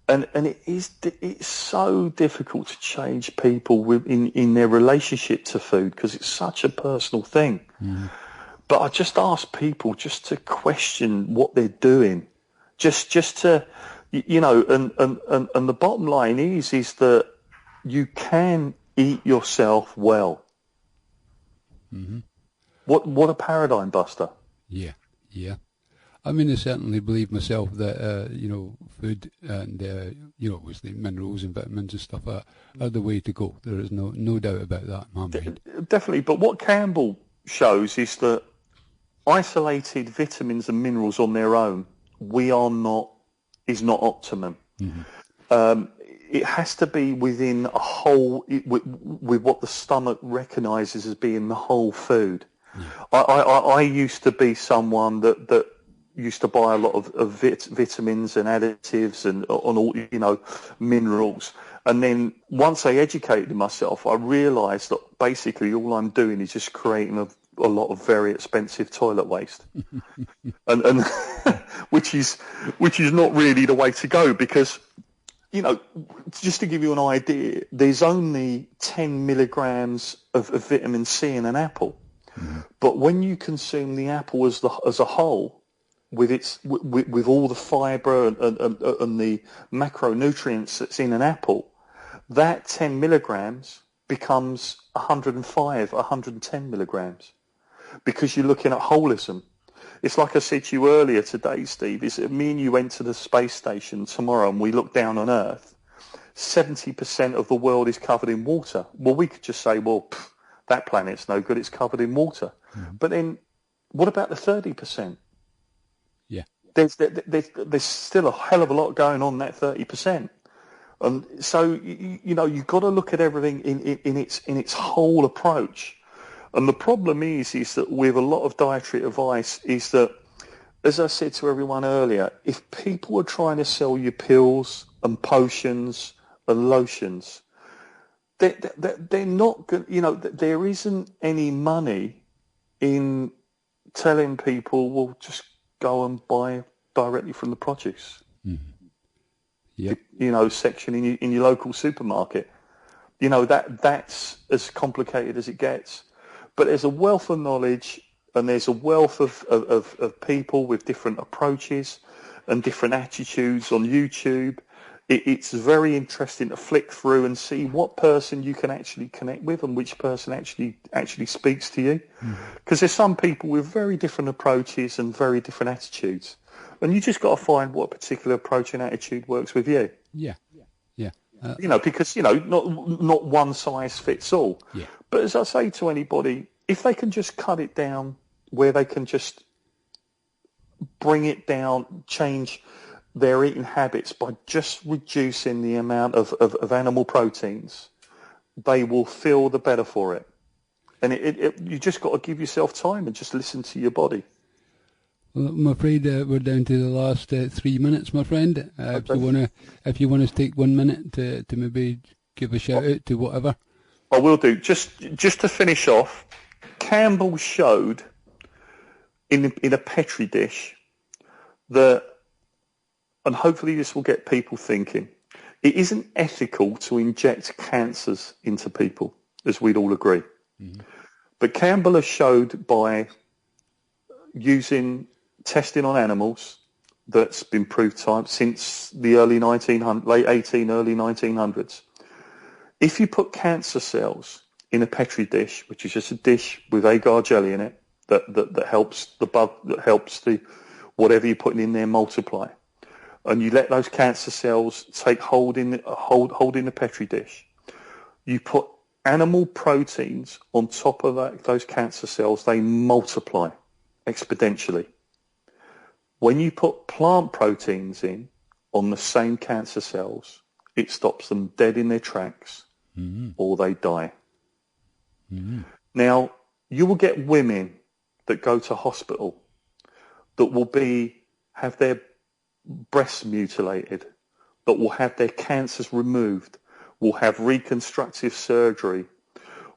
And it's so difficult to change people in their relationship to food because it's such a personal thing. Mm. But I just ask people just to question what they're doing, just to, and the bottom line is that you can eat yourself well. Mm-hmm. What a paradigm buster. Yeah. I mean, I certainly believe myself that, food and, obviously minerals and vitamins and stuff are the way to go. There is no doubt about that in my mind. Definitely. But what Campbell shows is that isolated vitamins and minerals on their own, is not optimum. Mm-hmm. It has to be within a whole, with what the stomach recognises as being the whole food. Yeah. I used to be someone that used to buy a lot of vitamins and additives and on all, minerals. And then once I educated myself, I realised that basically all I'm doing is just creating a lot of very expensive toilet waste, and which is not really the way to go, because, just to give you an idea, there's only 10 milligrams of vitamin C in an apple. Mm-hmm. But when you consume the apple as a whole, with all the fibre and the macronutrients that's in an apple, that 10 milligrams becomes 105, 110 milligrams, because you're looking at holism. It's like I said to you earlier today, Steve, is that me and you went to the space station tomorrow and we look down on Earth, 70% of the world is covered in water. Well, we could just say, that planet's no good, it's covered in water. Mm-hmm. But then what about the 30%? Yeah. There's still a hell of a lot going on in that 30%. And so, you've got to look at everything in its whole approach. And the problem is that with a lot of dietary advice is that, as I said to everyone earlier, if people are trying to sell you pills and potions and lotions, they're not good. There isn't any money in telling people, well, just go and buy directly from the produce. Mm-hmm. Yep. Section in your local supermarket. That's as complicated as it gets. But there's a wealth of knowledge, and there's a wealth of people with different approaches and different attitudes on YouTube. It's very interesting to flick through and see what person you can actually connect with and which person actually speaks to you. Because there's some people with very different approaches and very different attitudes. And you just got to find what particular approach and attitude works with you. Yeah. Because, not one size fits all. Yeah. But as I say to anybody, if they can just cut it down, where they can just bring it down, change their eating habits by just reducing the amount of animal proteins, they will feel the better for it. And you just got to give yourself time and just listen to your body. Well, I'm afraid we're down to the last 3 minutes, my friend. Okay. If you want to take 1 minute to maybe give a shout out to whatever. I will do. Just to finish off, Campbell showed in a Petri dish that, and hopefully this will get people thinking, it isn't ethical to inject cancers into people, as we'd all agree. Mm-hmm. But Campbell has showed by using testing on animals that's been proved time since the late 1900s. If you put cancer cells in a Petri dish, which is just a dish with agar jelly in it, that helps the whatever you're putting in there multiply, and you let those cancer cells take hold in the Petri dish, you put animal proteins on top of those cancer cells, they multiply exponentially. When you put plant proteins in on the same cancer cells, it stops them dead in their tracks, mm-hmm. or they die. Mm-hmm. Now, you will get women that go to hospital that will have their breasts mutilated, that will have their cancers removed, will have reconstructive surgery,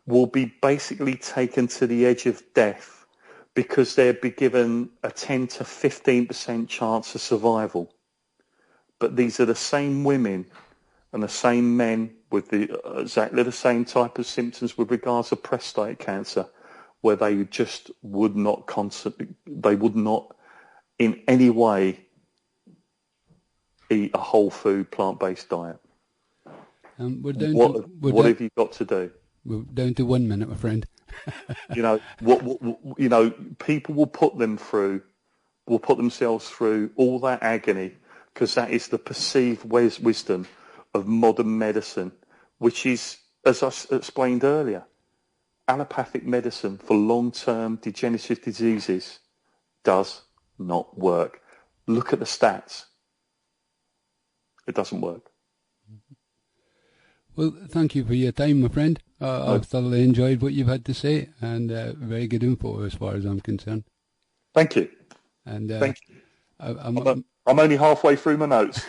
will be basically taken to the edge of death, because they'd be given a 10 to 15% chance of survival. But these are the same women and the same men with exactly the same type of symptoms with regards to prostate cancer, where they just would not in any way eat a whole food plant-based diet. What have you got to do? We're down to 1 minute, my friend. People will put them through will put themselves through all that agony because that is the perceived wisdom of modern medicine, which is, as I explained earlier, allopathic medicine for long-term degenerative diseases does not work. Look at the stats. It doesn't work. Well, thank you for your time, my friend. I've thoroughly enjoyed what you've had to say, and very good info as far as I'm concerned. Thank you. And thank you. I'm only halfway through my notes.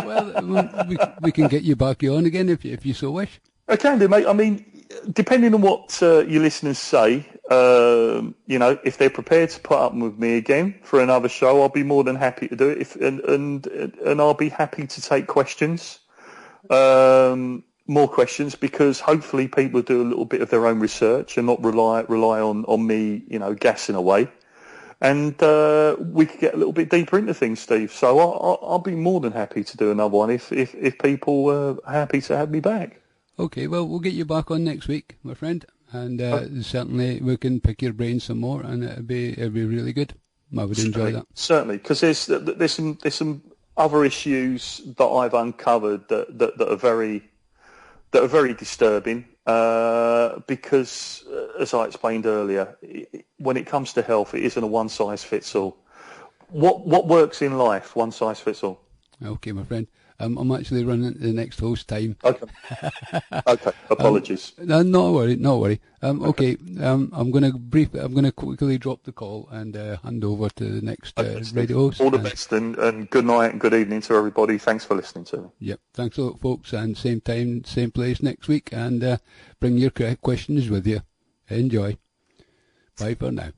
Well, we can get you back on again if you so wish. I can do, mate. I mean, depending on what your listeners say, if they're prepared to put up with me again for another show, I'll be more than happy to do it. And I'll be happy to take questions, more questions, because hopefully people do a little bit of their own research and not rely on me, gassing away. And we could get a little bit deeper into things, Steve. So I'll be more than happy to do another one if people are happy to have me back. Okay, well, we'll get you back on next week, my friend, and certainly we can pick your brain some more, and it'll be really good. I would enjoy that. Certainly, because there's some other issues that I've uncovered that are very disturbing. Because, as I explained earlier, when it comes to health, it isn't a one size fits all. What works in life? One size fits all. Okay, my friend. I'm actually running the next host time. Okay. Okay. Apologies. Not worry. Okay. I'm gonna quickly drop the call and hand over to the next radio host. All the best and good night and good evening to everybody. Thanks for listening to me. Yep. Thanks a lot, folks. And same time, same place next week. And bring your questions with you. Enjoy. Bye for now.